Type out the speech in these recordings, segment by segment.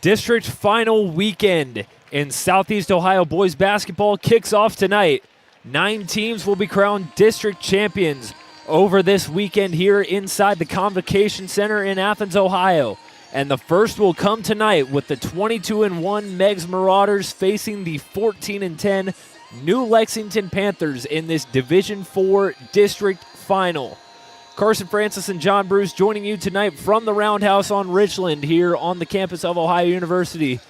District final weekend in Southeast Ohio boys basketball kicks off tonight. 9 teams will be crowned district champions over this weekend here inside the Convocation Center in Athens, Ohio. And the first will come tonight with the 22-1 Meigs Marauders facing the 14-10 New Lexington Panthers in this Division IV district final. Carson Francis and John Bruce joining you tonight from the Roundhouse on Richland here on the campus of Ohio University.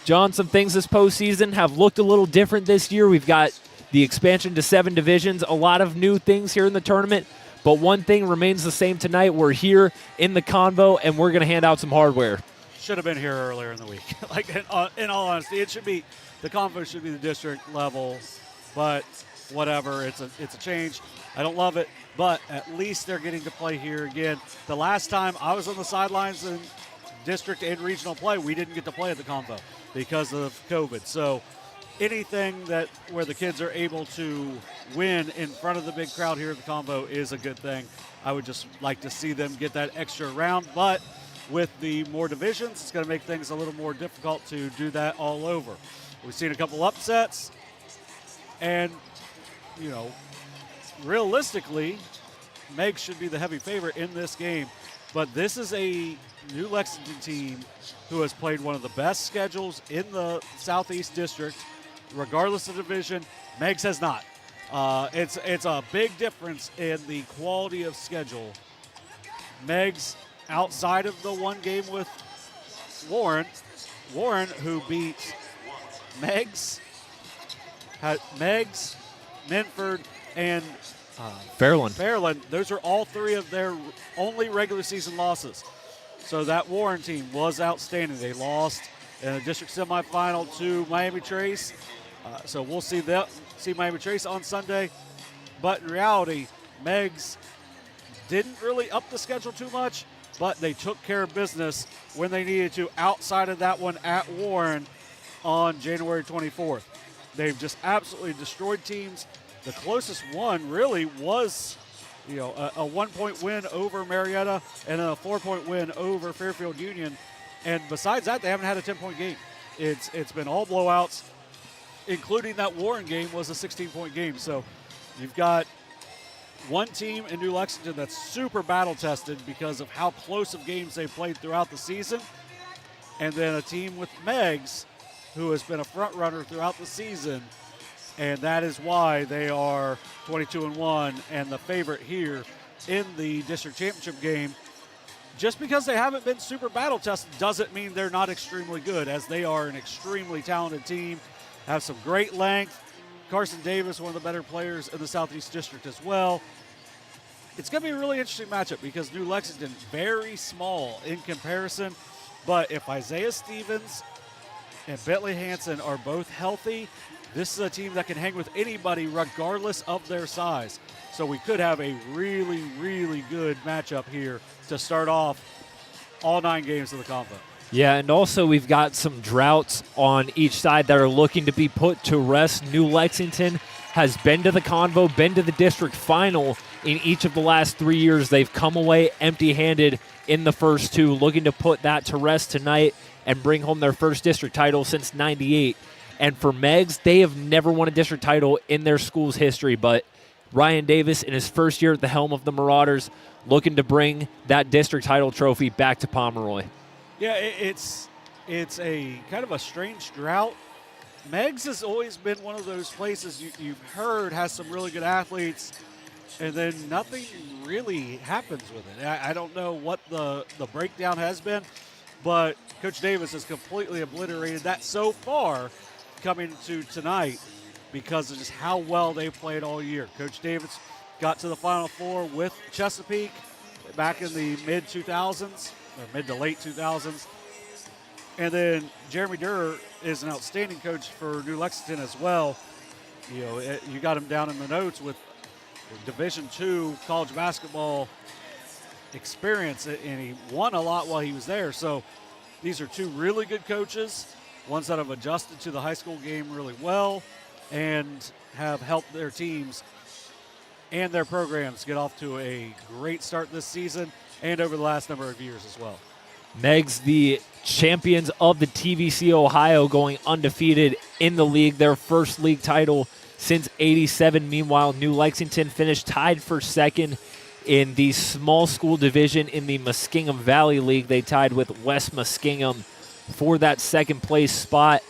John, some things this postseason have looked a little different this year. We've got the expansion to 7 divisions, a lot of new things here in the tournament, but one thing remains the same tonight. We're here in the Convo, and we're going to hand out some hardware. Should have been here earlier in the week. In all honesty, it should be, the Convo should be the district level, but whatever, it's a change. I don't love it, but at least they're getting to play here again. The last time I was on the sidelines in district and regional play, we didn't get to play at the Convo because of COVID. So anything that where the kids are able to win in front of the big crowd here at the Convo is a good thing. I would just like to see them get that extra round, but with the more divisions, it's going to make things a little more difficult to do that all over. We've seen a couple upsets, and, you know, realistically, Meigs should be the heavy favorite in this game, but this is a New Lexington team who has played one of the best schedules in the Southeast District, regardless of division. Meigs has not. It's a big difference in the quality of schedule. Meigs, outside of the one game with Warren, who beat Meigs, Minford, and Fairland. Those are all 3 of their only regular season losses. So that Warren team was outstanding. They lost in a district semifinal to Miami Trace. So we'll see Miami Trace on Sunday. But in reality, Meigs didn't really up the schedule too much, but they took care of business when they needed to outside of that one at Warren on January 24th. They've just absolutely destroyed teams. The closest one really was, a 1-point win over Marietta and a 4-point win over Fairfield Union. And besides that, they haven't had a 10-point game. It's been all blowouts, including that Warren game was a 16-point game. So you've got one team in New Lexington that's super battle-tested because of how close of games they've played throughout the season. And then a team with Meigs who has been a front-runner throughout the season. And that is why they are 22-1 and the favorite here in the district championship game. Just because they haven't been super battle-tested doesn't mean they're not extremely good, as they are an extremely talented team, have some great length. Carson Davis, one of the better players in the Southeast District as well. It's going to be a really interesting matchup because New Lexington, very small in comparison. But if Isaiah Stevens and Bentley Hansen are both healthy, this is a team that can hang with anybody regardless of their size. So we could have a really, really good matchup here to start off all 9 games of the Convo. Yeah, and also we've got some droughts on each side that are looking to be put to rest. New Lexington has been to the Convo, been to the district final in each of the last 3 years. They've come away empty-handed in the first 2, looking to put that to rest tonight and bring home their first district title since '98. And for Meigs, they have never won a district title in their school's history, but Ryan Davis, in his first year at the helm of the Marauders, looking to bring that district title trophy back to Pomeroy. Yeah, it's a kind of a strange drought. Meigs has always been one of those places you've heard has some really good athletes, and then nothing really happens with it. I don't know what the breakdown has been, but Coach Davis has completely obliterated that so far coming to tonight because of just how well they played all year. Coach Davis got to the Final Four with Chesapeake back in the mid-2000s, or mid to late 2000s. And then Jeremy Durr is an outstanding coach for New Lexington as well. You got him down in the notes with Division II college basketball experience, and he won a lot while he was there. So these are 2 really good coaches. ones that have adjusted to the high school game really well and have helped their teams and their programs get off to a great start this season and over the last number of years as well. Meigs, the champions of the TVC Ohio, going undefeated in the league, their first league title since '87. Meanwhile, New Lexington finished tied for second in the small school division in the Muskingum Valley League. They tied with West Muskingum for that second place spot.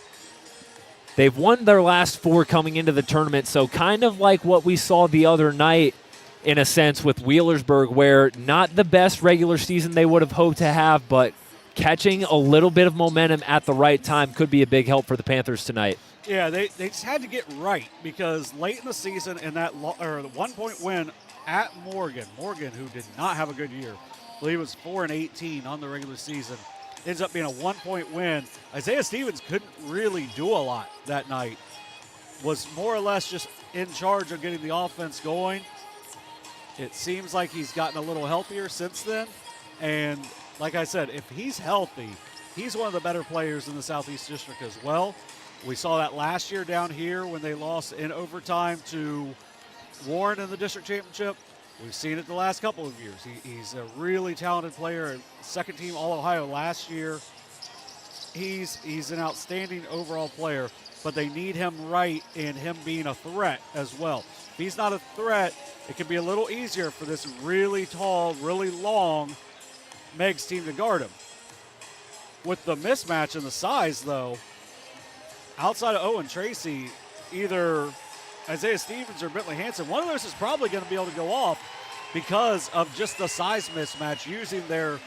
They've won their last 4 coming into the tournament, so kind of like what we saw the other night in a sense with Wheelersburg, where not the best regular season they would have hoped to have, but catching a little bit of momentum at the right time could be a big help for the Panthers tonight. Yeah, they just had to get right, because late in the season in that the 1-point win at Morgan, who did not have a good year, I believe it was 4-18 on the regular season, ends up being a 1-point win. Isaiah Stevens couldn't really do a lot that night, was more or less just in charge of getting the offense going. It seems like he's gotten a little healthier since then, and like I said, if he's healthy, he's one of the better players in the Southeast District as well. We saw that last year down here when they lost in overtime to Warren in the district championship. We've seen it the last couple of years. He's a really talented player, second team All-Ohio last year. He's an outstanding overall player, but they need him right in him being a threat as well. If he's not a threat, it can be a little easier for this really tall, really long Meigs team to guard him. With the mismatch in the size, though, outside of Owen Tracy, either Isaiah Stevens or Bentley Hansen, one of those is probably going to be able to go off because of just the size mismatch, using their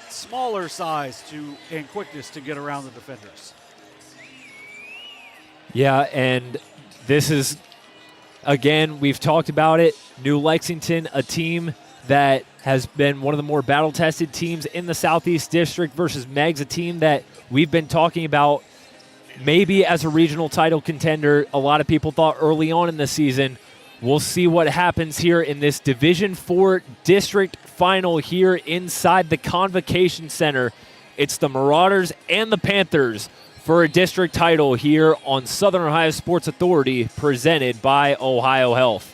smaller size and quickness to get around the defenders. Yeah, and this is, again, we've talked about it, New Lexington, a team that has been one of the more battle-tested teams in the Southeast District, versus Meigs, a team that we've been talking about maybe as a regional title contender. A lot of people thought early on in the season. We'll see what happens here in this Division IV district final here inside the Convocation Center. It's the Marauders and the Panthers for a district title here on Southern Ohio Sports Authority, presented by Ohio Health.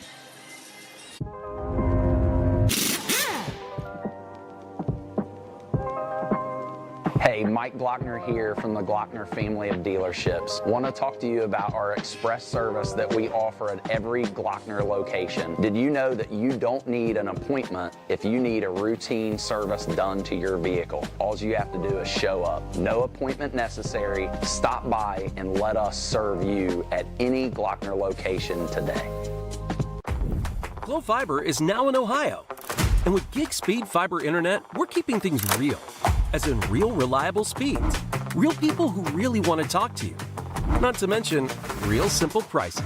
Hey, Mike Glockner here from the Glockner family of dealerships. Want to talk to you about our express service that we offer at every Glockner location. Did you know that you don't need an appointment if you need a routine service done to your vehicle? All you have to do is show up. No appointment necessary. Stop by and let us serve you at any Glockner location today. Glo Fiber is now in Ohio. And with gig speed fiber internet, we're keeping things real. As in real reliable speeds. Real people who really want to talk to you. Not to mention, real simple pricing.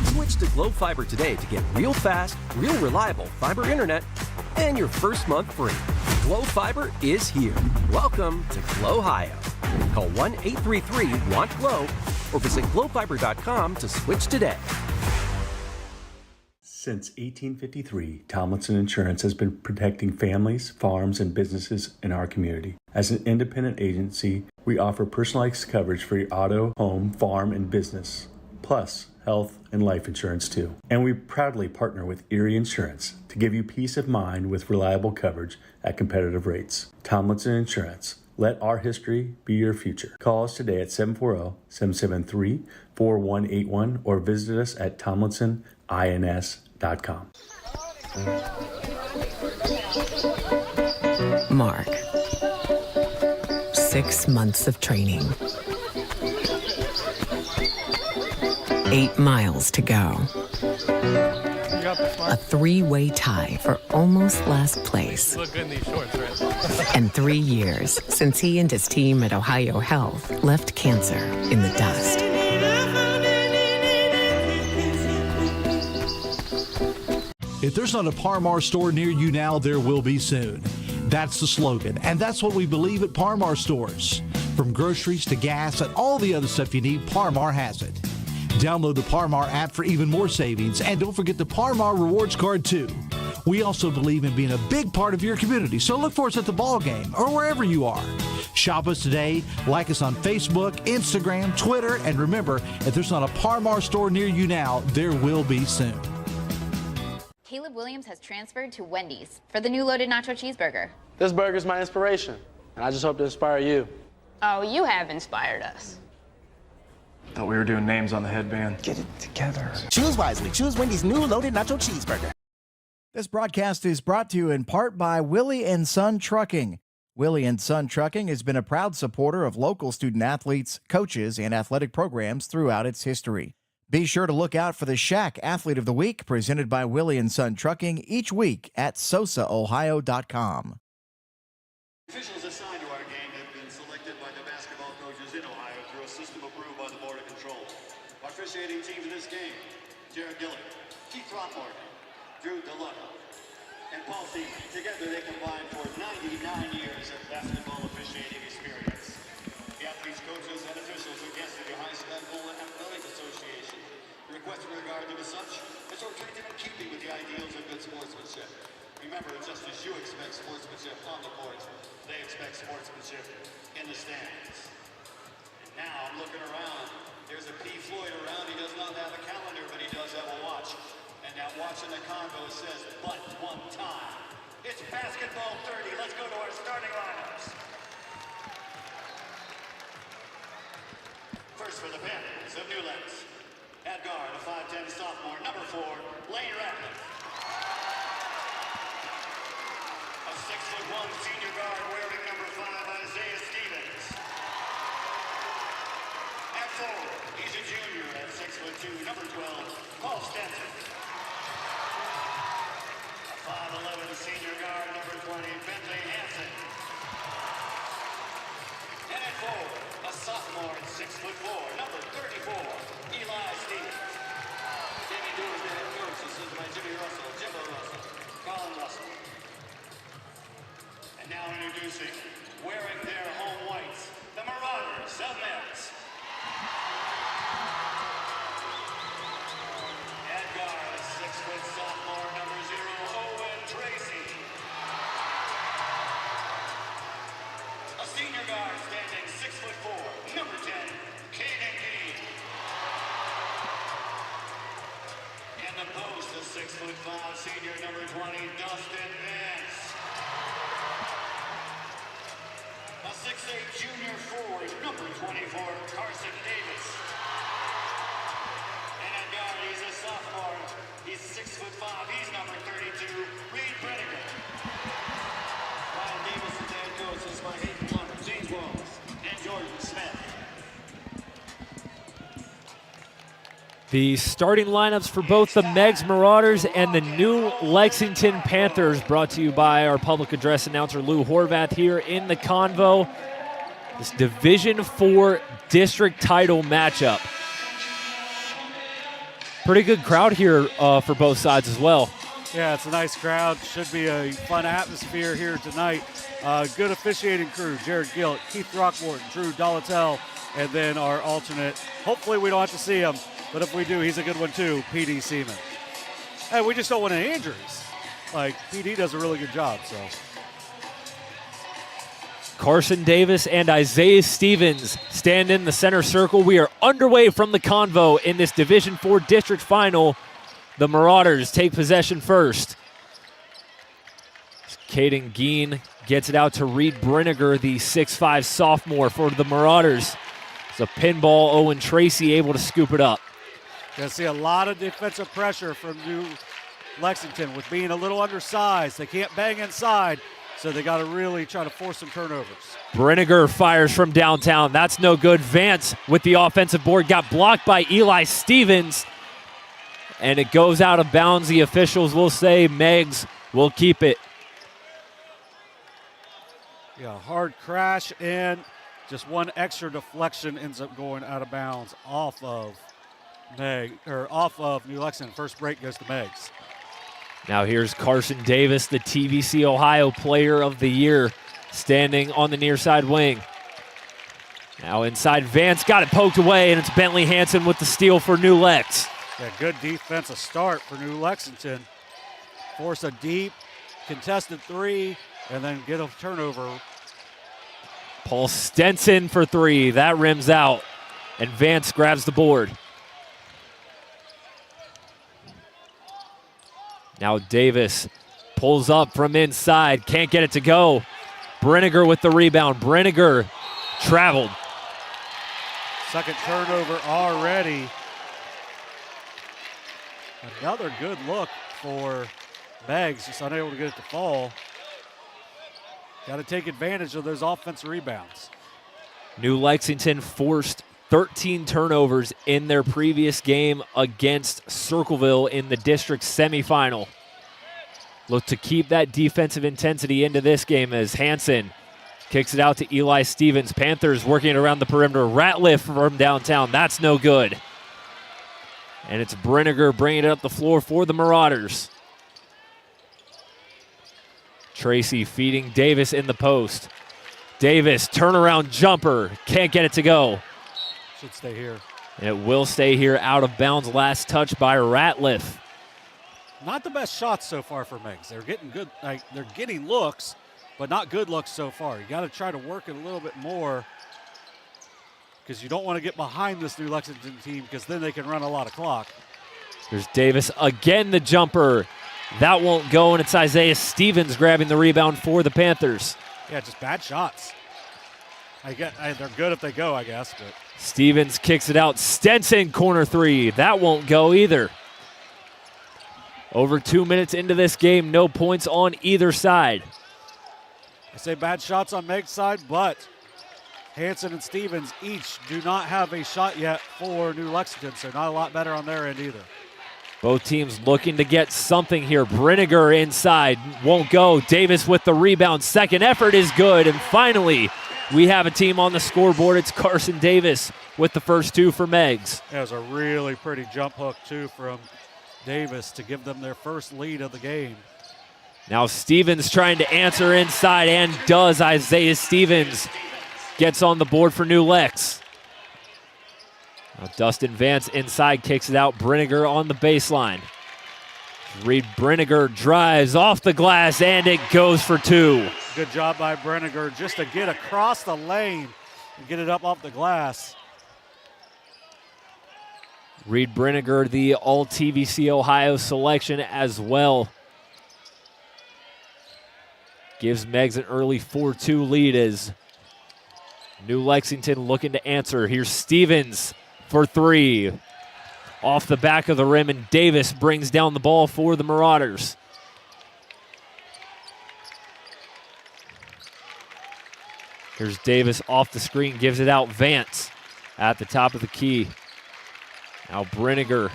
Switch to Glo Fiber today to get real fast, real reliable fiber internet and your first month free. Glo Fiber is here. Welcome to Glo Ohio. Call 1-833-WANT-GLO or visit glofiber.com to switch today. Since 1853, Tomlinson Insurance has been protecting families, farms, and businesses in our community. As an independent agency, we offer personalized coverage for your auto, home, farm, and business, plus health and life insurance too. And we proudly partner with Erie Insurance to give you peace of mind with reliable coverage at competitive rates. Tomlinson Insurance. Let our history be your future. Call us today at 740-773-4181 or visit us at tomlinsonins.com. Mark. 6 months of training. 8 miles to go. A 3-way tie for almost last place. You look good in these shorts, right? And 3 years since he and his team at Ohio Health left cancer in the dust. If there's not a Parmar store near you now, there will be soon. That's the slogan, and that's what we believe at Parmar stores. From groceries to gas and all the other stuff you need, Parmar has it. Download the Parmar app for even more savings, and don't forget the Parmar Rewards Card too. We also believe in being a big part of your community, so look for us at the ball game or wherever you are. Shop us today, like us on Facebook, Instagram, Twitter, and remember, if there's not a Par Mar store near you now, there will be soon. Caleb Williams has transferred to Wendy's for the new loaded nacho cheeseburger. This burger's my inspiration, and I just hope to inspire you. Oh, you have inspired us. Thought we were doing names on the headband. Get it together. Choose wisely. Choose Wendy's new loaded nacho cheeseburger. This broadcast is brought to you in part by Willie and Son Trucking. Willie and Son Trucking has been a proud supporter of local student athletes, coaches, and athletic programs throughout its history. Be sure to look out for the Shack Athlete of the Week presented by Willie and Son Trucking each week at sosaohio.com. Officials assigned to our game have been selected by the basketball coaches in Ohio through a system approved by the Board of Control. Our officiating teams in this game: Jared Gillett, Keith Throckmorton, Drew DeLutto, and Paul Seaman. Together they combine for 99 years of basketball officiating experience. The athletes, coaches, and officials are guests of the Ohio School Athletic Association. The request in regard to as such is ordained in keeping with the ideals of good sportsmanship. Remember, just as you expect sportsmanship on the court, they expect sportsmanship in the stands. And now I'm looking around. There's a P. Floyd around. He does not have a calendar, but he does have a watch. And that watch in the Convo says, but one time. It's basketball 30. Let's go to our starting lineups. First for the Panthers of New Lexington. At guard, a 5'10 sophomore, number 4, Lane Ratliff. A 6'1 senior guard wearing number 5, Isaiah Stevens. At forward, he's a junior at 6'2, number 12, Paul Stenson. A 5'11 senior guard, number 20, Bentley Hansen. And at forward, a sophomore at 6'4, number 34, Eli Stevens. Jamie Dewar, the head coach, assisted by Jimmy Russell, Jimbo Russell, Colin Russell. And now introducing, wearing their home whites, the Marauders of Meigs. At guard, a 6-foot sophomore, number 0, Owen Tracy. A senior guard standing 6'4", number 10, Kaden Gee. And the post, a 6'5", senior number 20, Dustin Vance. A 6'8" junior forward, number 24, Carson Davis. And at guard, he's a sophomore. He's 6'5", he's number 32, Reed Brenniger. Ryan Davis is the head coach, this is by Hayden Plummer, James Walls, and Jordan Smith. The starting lineups for both the Meigs Marauders and the New Lexington Panthers, brought to you by our public address announcer Lou Horvath here in the Convo. This Division IV district title matchup. Pretty good crowd here for both sides as well. Yeah, it's a nice crowd. Should be a fun atmosphere here tonight. Good officiating crew: Jared Gillett, Keith Throckmorton, Drew Dolatel, and then our alternate. Hopefully we don't have to see him, but if we do, he's a good one too, PD Seaman. Hey, we just don't want any injuries. Like, PD does a really good job, so. Carson Davis and Isaiah Stevens stand in the center circle. We are underway from the Convo in this Division IV district final. The Marauders take possession first. Caden Geen gets it out to Reed Brenniger, the 6'5 sophomore for the Marauders. It's a pinball. Owen Tracy able to scoop it up. Going to see a lot of defensive pressure from New Lexington with being a little undersized. They can't bang inside, so they got to really try to force some turnovers. Brenniger fires from downtown. That's no good. Vance with the offensive board got blocked by Eli Stevens, and it goes out of bounds. The officials will say Meigs will keep it. Yeah, hard crash, and just one extra deflection ends up going out of bounds off of New Lexington. First break goes to Meigs. Now here's Carson Davis, the TVC Ohio Player of the Year, standing on the near side wing. Now inside, Vance got it poked away, and it's Bentley Hansen with the steal for New Lex. Yeah, good defensive start for New Lexington. force a deep contested three, and then get a turnover. Paul Stenson for three. That rims out, and Vance grabs the board. Now Davis pulls up from inside. Can't get it to go. Brinegar with the rebound. Brinegar traveled. Second turnover already. Another good look for Meigs, just unable to get it to fall. Got to take advantage of those offensive rebounds. New Lexington forced 13 turnovers in their previous game against Circleville in the district semifinal. Look to keep that defensive intensity into this game as Hansen kicks it out to Eli Stevens. Panthers working around the perimeter. Ratliff from downtown. That's no good. And it's Brinegar bringing it up the floor for the Marauders. Tracy feeding Davis in the post. Davis, turnaround jumper. Can't get it to go. Should stay here. And it will stay here, out of bounds. Last touch by Ratliff. Not the best shots so far for Meigs. They're getting good, they're getting looks, but not good looks so far. You got to try to work it a little bit more because you don't want to get behind this New Lexington team because then they can run a lot of clock. There's Davis again, the jumper. That won't go, and it's Isaiah Stevens grabbing the rebound for the Panthers. Yeah, just bad shots. They're good if they go, I guess. But Stevens kicks it out. Stenson, corner three. That won't go either. Over 2 minutes into this game, no points on either side. I say bad shots on Meigs' side, but Hansen and Stevens each do not have a shot yet for New Lexington, so not a lot better on their end either. Both teams looking to get something here. Brinegar inside, won't go. Davis with the rebound. Second effort is good, and finally we have a team on the scoreboard. It's Carson Davis with the first two for Meigs. That was a really pretty jump hook, too, from Davis to give them their first lead of the game. Now Stevens trying to answer inside, and does. Isaiah Stevens gets on the board for New Lex. Now Dustin Vance inside, kicks it out. Brinegar on the baseline. Reed Brinegar drives off the glass, and it goes for two. Good job by Brinegar just to get across the lane and get it up off the glass. Reed Brinegar, the All-TVC Ohio selection as well. Gives Meigs an early 4-2 lead as New Lexington looking to answer. Here's Stevens for three. Off the back of the rim, and Davis brings down the ball for the Marauders. Here's Davis off the screen, gives it out. Vance at the top of the key. Now Brinegar.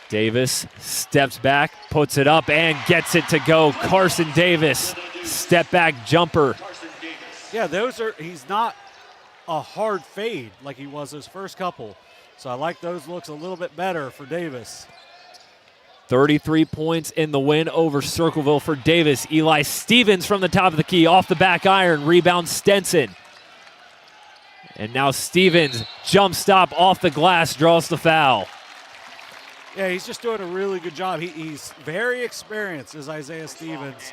Davis steps back, puts it up, and gets it to go. Carson Davis, step back jumper. Yeah, he's not a hard fade like he was his first couple. So I like those looks a little bit better for Davis. 33 points in the win over Circleville for Davis. Eli Stevens from the top of the key, off the back iron, rebound Stenson. And now Stevens, jump stop off the glass, draws the foul. Yeah, he's just doing a really good job. He's very experienced as Isaiah Stevens.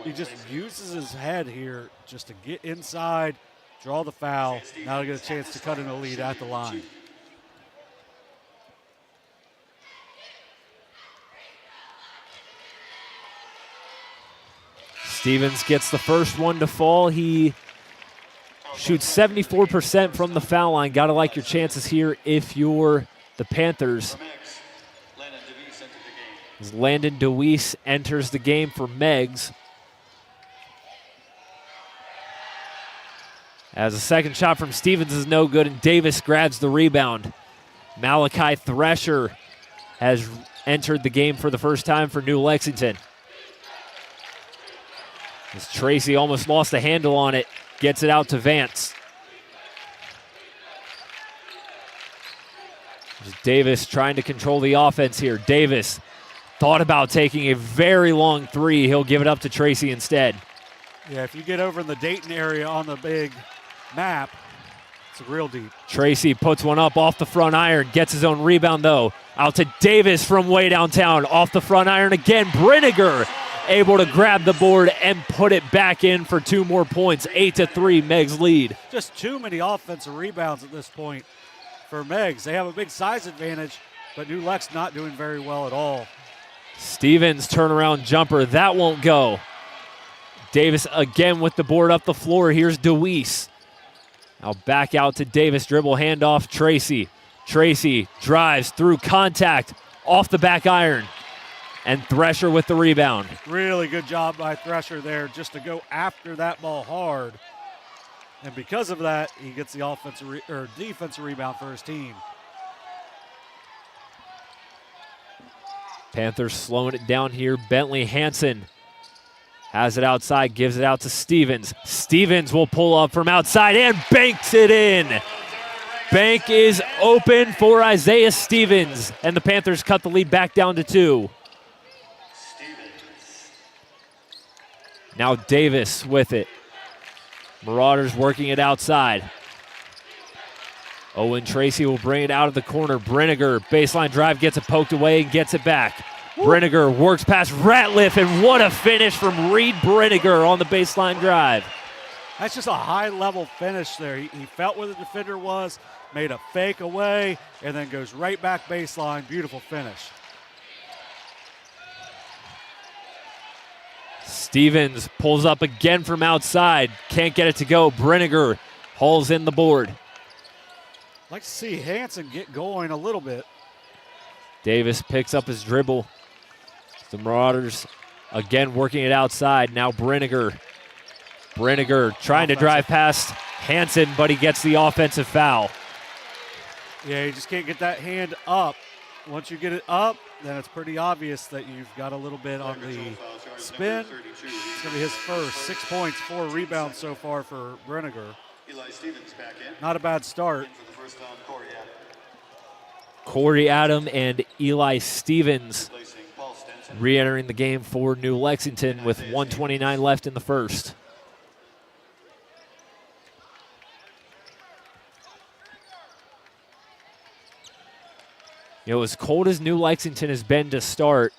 He just uses his head here just to get inside, draw the foul. Now he'll get a chance to cut in a lead at the line. Stevens gets the first one to fall. He shoots 74% from the foul line. Got to like your chances here if you're the Panthers. As Landon DeWeese enters the game for Meigs. As a second shot from Stevens is no good, and Davis grabs the rebound. Malachi Thresher has entered the game for the first time for New Lexington. As Tracy almost lost the handle on it, gets it out to Vance. There's Davis trying to control the offense here. Davis thought about taking a very long three. He'll give it up to Tracy instead. Yeah, if you get over in the Dayton area on the big map, it's real deep. Tracy puts one up off the front iron, gets his own rebound though. Out to Davis from way downtown. Off the front iron again. Brinegar able to grab the board and put it back in for 2 more points. 8-3, Meigs lead. Just too many offensive rebounds at this point for Meigs. They have a big size advantage, but New Lex not doing very well at all. Stevens turnaround jumper. That won't go. Davis again with the board up the floor. Here's DeWeese. Now back out to Davis. Dribble handoff. Tracy. Tracy drives through contact off the back iron. And Thresher with the rebound. Really good job by Thresher there just to go after that ball hard. And because of that, he gets the defensive rebound for his team. Panthers slowing it down here. Bentley Hansen has it outside, gives it out to Stevens. Stevens will pull up from outside and banks it in. Bank is open for Isaiah Stevens, and the Panthers cut the lead back down to 2. Now Davis with it. Marauders working it outside. Owen Tracy will bring it out of the corner. Brinegar, baseline drive, gets it poked away and gets it back. Brinegar works past Ratliff, and what a finish from Reed Brinegar on the baseline drive. That's just a high-level finish there. He felt where the defender was, made a fake away, and then goes right back baseline. Beautiful finish. Stevens pulls up again from outside. Can't get it to go. Brinegar hauls in the board. Like to see Hansen get going a little bit. Davis picks up his dribble. The Marauders again working it outside. Now Brinegar. Brinegar trying to drive past Hansen, but he gets the offensive foul. Yeah, you just can't get that hand up. Once you get it up, then it's pretty obvious that you've got a little bit on the spin. It's going to be his first. 6 points, 4 rebounds so far for Brinegar. Not a bad start. Corey Adam and Eli Stevens re-entering the game for New Lexington with 1:29 left in the first. You know, as cold as New Lexington has been to start,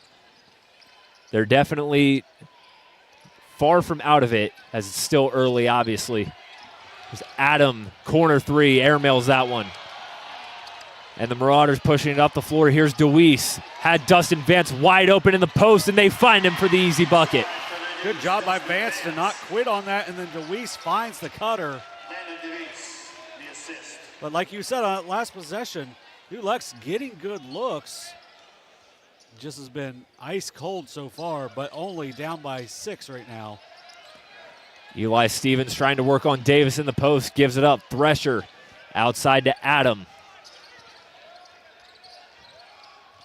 they're definitely far from out of it, as it's still early, obviously. There's Adam, corner 3, airmails that one. And the Marauders pushing it up the floor. Here's DeWeese. Had Dustin Vance wide open in the post, and they find him for the easy bucket. Good job by Vance to not quit on that, and then DeWeese finds the cutter. But like you said on that last possession, New Lex getting good looks. Just has been ice cold so far, but only down by 6 right now. Eli Stevens trying to work on Davis in the post, gives it up. Thresher outside to Adam.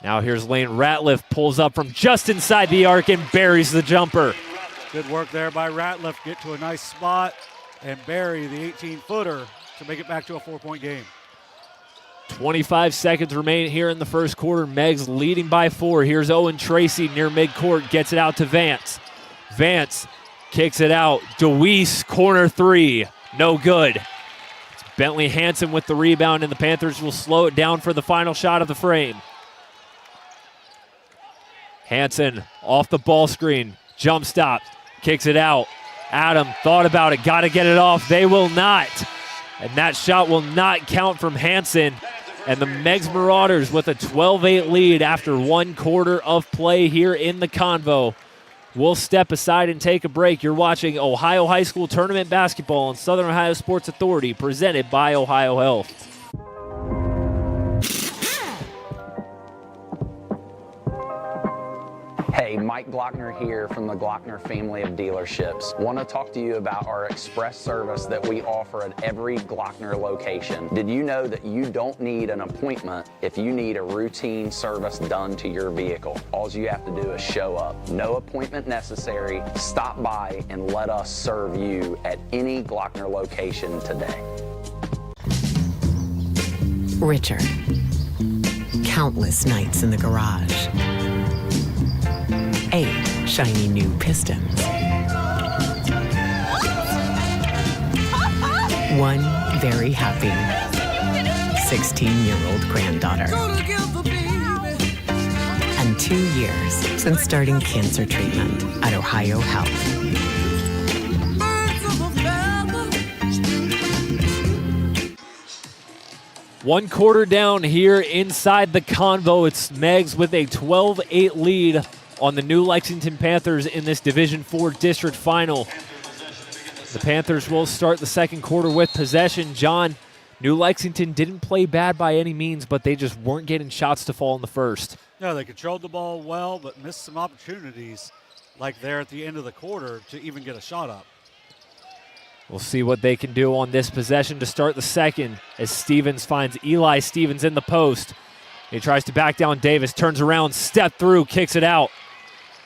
Now here's Lane Ratliff, pulls up from just inside the arc and buries the jumper. Good work there by Ratliff. Get to a nice spot and bury the 18-footer to make it back to a 4-point game. 25 seconds remain here in the first quarter. Meigs leading by 4. Here's Owen Tracy near midcourt, gets it out to Vance. Vance kicks it out. DeWeese, corner 3, no good. It's Bentley Hansen with the rebound, and the Panthers will slow it down for the final shot of the frame. Hansen off the ball screen, jump stop, kicks it out. Adam thought about it, got to get it off. They will not. And that shot will not count from Hansen. And the Meigs Marauders with a 12-8 lead after 1 quarter of play here in the Convo. We'll step aside and take a break. You're watching Ohio High School Tournament Basketball on Southern Ohio Sports Authority, presented by Ohio Health. Hey, Mike Glockner here from the Glockner family of dealerships. Want to talk to you about our express service that we offer at every Glockner location. Did you know that you don't need an appointment if you need a routine service done to your vehicle? All you have to do is show up. No appointment necessary. Stop by and let us serve you at any Glockner location today. Richard. Countless nights in the garage. 8 shiny new pistons. 1 very happy 16-year-old granddaughter. 2 years since starting cancer treatment at Ohio Health. One quarter down here inside the Convo. It's Meigs with a 12-8 lead on the New Lexington Panthers in this Division IV district final. The Panthers will start the second quarter with possession. John, New Lexington didn't play bad by any means, but they just weren't getting shots to fall in the first. No, they controlled the ball well, but missed some opportunities like there at the end of the quarter to even get a shot up. We'll see what they can do on this possession to start the second as Stevens finds Eli Stevens in the post. He tries to back down Davis, turns around, step through, kicks it out.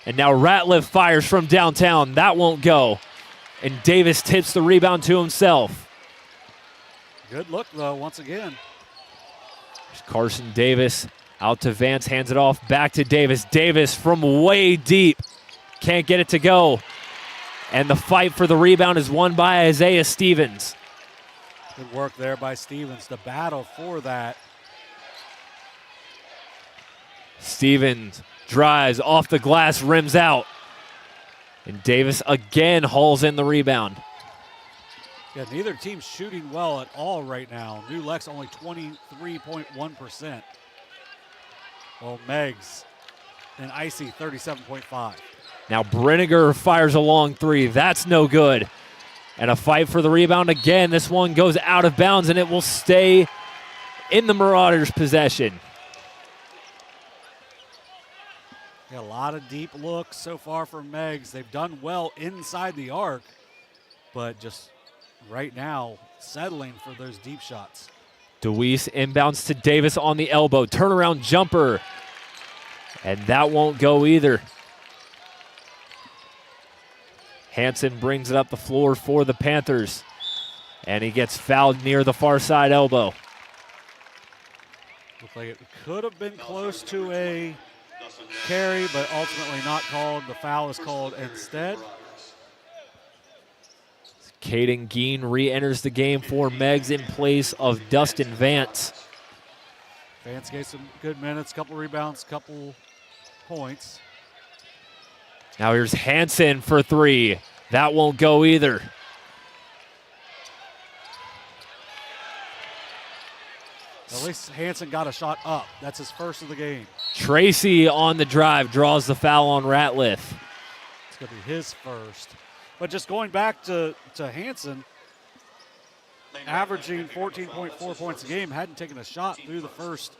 And now Ratliff fires from downtown. That won't go. And Davis tips the rebound to himself. Good look, though, once again. There's Carson Davis out to Vance, hands it off, back to Davis. Davis from way deep. Can't get it to go. And the fight for the rebound is won by Isaiah Stevens. Good work there by Stevens. The battle for that. Stevens drives off the glass, rims out. And Davis again hauls in the rebound. Yeah, neither team's shooting well at all right now. New Lex only 23.1%. Well, Meigs and Icy 37.5. Now Brinegar fires a long three. That's no good. And a fight for the rebound again. This one goes out of bounds, and it will stay in the Marauders' possession. Yeah, a lot of deep looks so far from Meigs. They've done well inside the arc, but just right now settling for those deep shots. DeWeese inbounds to Davis on the elbow. Turnaround jumper. And that won't go either. Hansen brings it up the floor for the Panthers. And he gets fouled near the far side elbow. Looked like it could have been close to a carry, but ultimately not called. The foul is called instead. Caden Geen re-enters the game for Meigs in place of Dustin Vance. Vance gave some good minutes, couple rebounds, couple points. Now here's Hansen for three. That won't go either. At least Hansen got a shot up. That's his first of the game. Tracy on the drive draws the foul on Ratliff. It's going to be his first. But just going back to Hansen, averaging 14.4 points a game, hadn't taken a shot through the first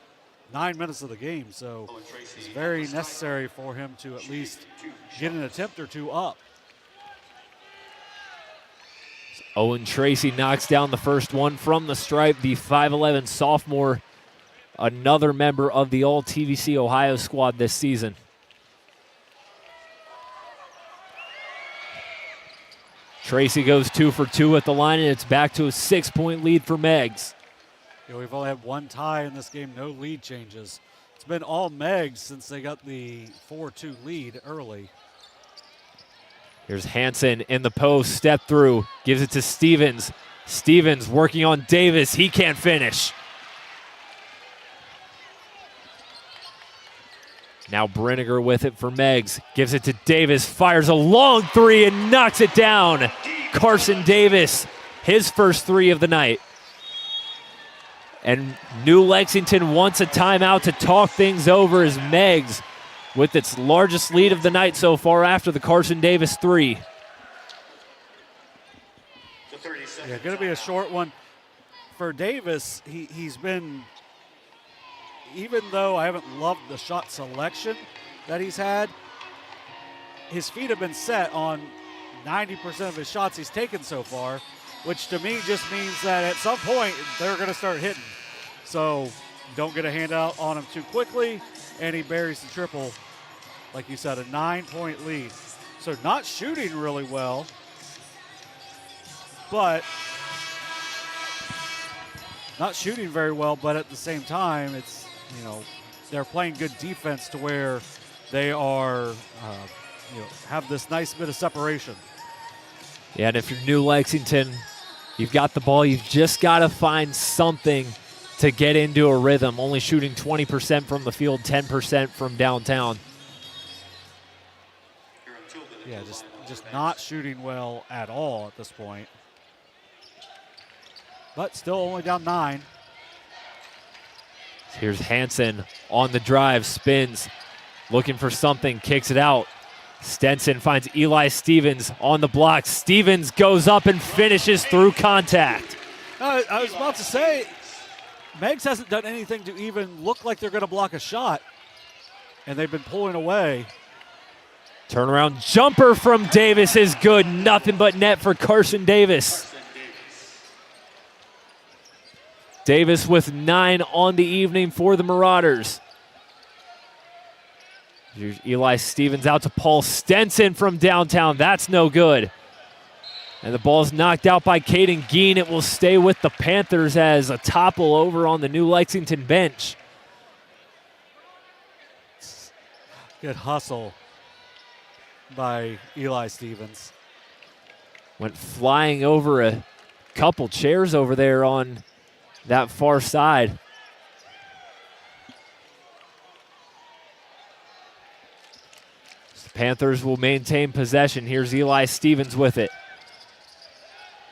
9 minutes of the game. So it's very necessary for him to at least get an attempt or two up. Owen Tracy knocks down the first one from the stripe. The 5'11 sophomore, another member of the All-TVC Ohio squad this season. Tracy goes 2 for 2 at the line, and it's back to a 6-point lead for Meigs. Yeah, we've only had one tie in this game, no lead changes. It's been all Meigs since they got the 4-2 lead early. Here's Hansen in the post, step through, gives it to Stevens. Stevens working on Davis, he can't finish. Now Brinegar with it for Meigs, gives it to Davis, fires a long three and knocks it down. Carson Davis, his first three of the night. And New Lexington wants a timeout to talk things over as Meigs, with its largest lead of the night so far after the Carson Davis three. Yeah, going to be a short one. For Davis, he's been, even though I haven't loved the shot selection that he's had, his feet have been set on 90% of his shots he's taken so far, which to me just means that at some point they're going to start hitting. So don't get a handout on him too quickly, and he buries the triple. Like you said, a 9-point lead. So not shooting really well, but not shooting very well, but at the same time, it's, you know, they're playing good defense to where they are, have this nice bit of separation. Yeah, and if you're New Lexington, you've got the ball, you've just got to find something to get into a rhythm, only shooting 20% from the field, 10% from downtown. Yeah, just not shooting well at all at this point. But still only down 9. Here's Hansen on the drive, spins, looking for something, kicks it out. Stenson finds Eli Stevens on the block. Stevens goes up and finishes through contact. I was about to say, Meigs hasn't done anything to even look like they're going to block a shot, and they've been pulling away. Turnaround jumper from Davis is good. Nothing but net for Carson Davis. Davis with 9 on the evening for the Marauders. Here's Eli Stevens out to Paul Stenson from downtown. That's no good. And the ball's knocked out by Caden Geen. It will stay with the Panthers as a topple over on the New Lexington bench. Good hustle by Eli Stevens. Went flying over a couple chairs over there on that far side. The Panthers will maintain possession. Here's Eli Stevens with it.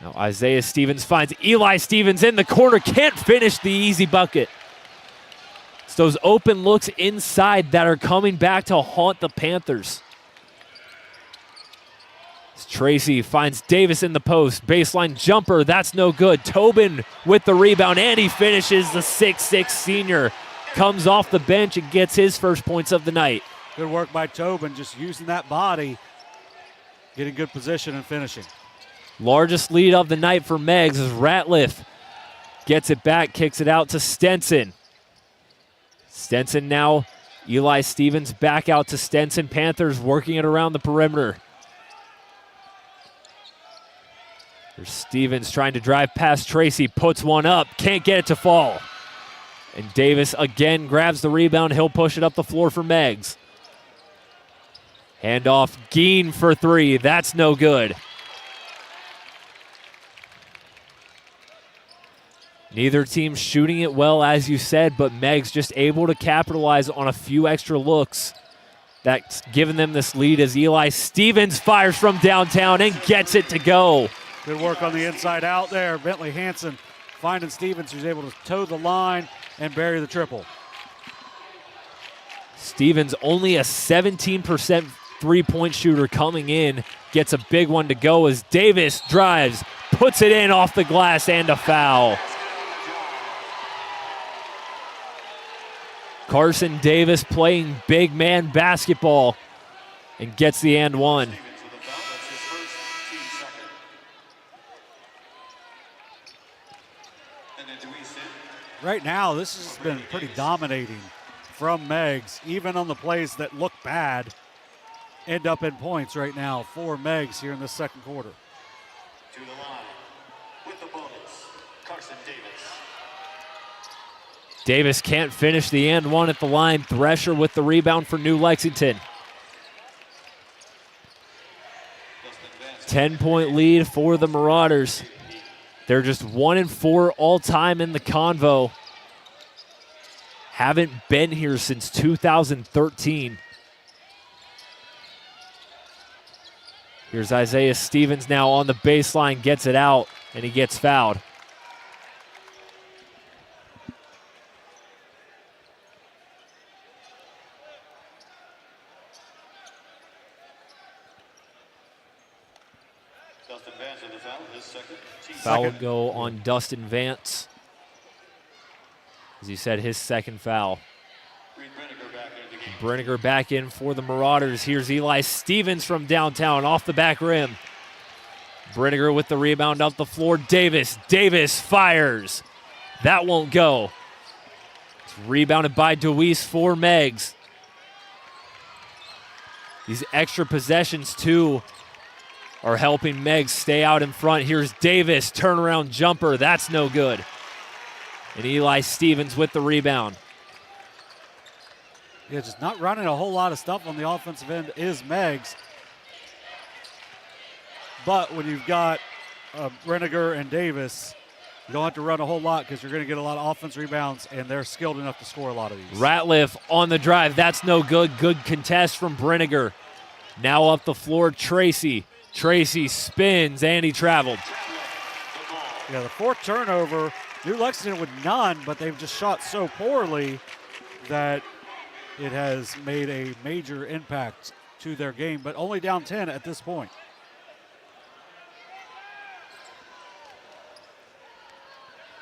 Now Isaiah Stevens finds Eli Stevens in the corner. Can't finish the easy bucket. It's those open looks inside that are coming back to haunt the Panthers. Tracy finds Davis in the post. Baseline jumper, that's no good. Tobin with the rebound, and he finishes. The 6'6" senior comes off the bench and gets his first points of the night. Good work by Tobin, just using that body, getting good position and finishing. Largest lead of the night for Meigs as Ratliff gets it back, kicks it out to Stenson. Stenson now, Eli Stevens back out to Stenson. Panthers working it around the perimeter. There's Stevens trying to drive past Tracy, puts one up, can't get it to fall. And Davis again grabs the rebound. He'll push it up the floor for Meigs. Handoff, Geen for 3. That's no good. Neither team shooting it well, as you said, but Meigs just able to capitalize on a few extra looks. That's given them this lead as Eli Stevens fires from downtown and gets it to go. Good work on the inside out there. Bentley Hansen finding Stevens, who's able to toe the line and bury the triple. Stevens only a 17% three-point shooter coming in. Gets a big one to go as Davis drives, puts it in off the glass, and a foul. Carson Davis playing big man basketball and gets the and one. Right now, this has been pretty dominating from Meigs. Even on the plays that look bad, end up in points right now for Meigs here in the second quarter. To the line with the bonus, Carson Davis. Davis can't finish the and one at the line. Thresher with the rebound for New Lexington. 10-point lead for the Marauders. They're just 1-4 all-time in the Convo. Haven't been here since 2013. Here's Isaiah Stevens now on the baseline, gets it out, and he gets fouled. Foul would go on Dustin Vance. As you said, his second foul. Brenniger back in for the Marauders. Here's Eli Stevens from downtown off the back rim. Brenniger with the rebound up the floor. Davis fires. That won't go. It's rebounded by DeWeese for Meigs. These extra possessions, too, are helping Meigs stay out in front. Here's Davis, turnaround jumper. That's no good. And Eli Stevens with the rebound. Yeah, just not running a whole lot of stuff on the offensive end is Meigs. But when you've got Brenniger and Davis You don't have to run a whole lot because you're going to get a lot of offense rebounds, and they're skilled enough to score a lot of these. Ratliff on the drive. That's no good. Good contest from Brinegar. Now up the floor, Tracy. Tracy spins, and he traveled. Yeah, the fourth turnover, New Lexington with none, but they've just shot so poorly that it has made a major impact to their game, but only down 10 at this point.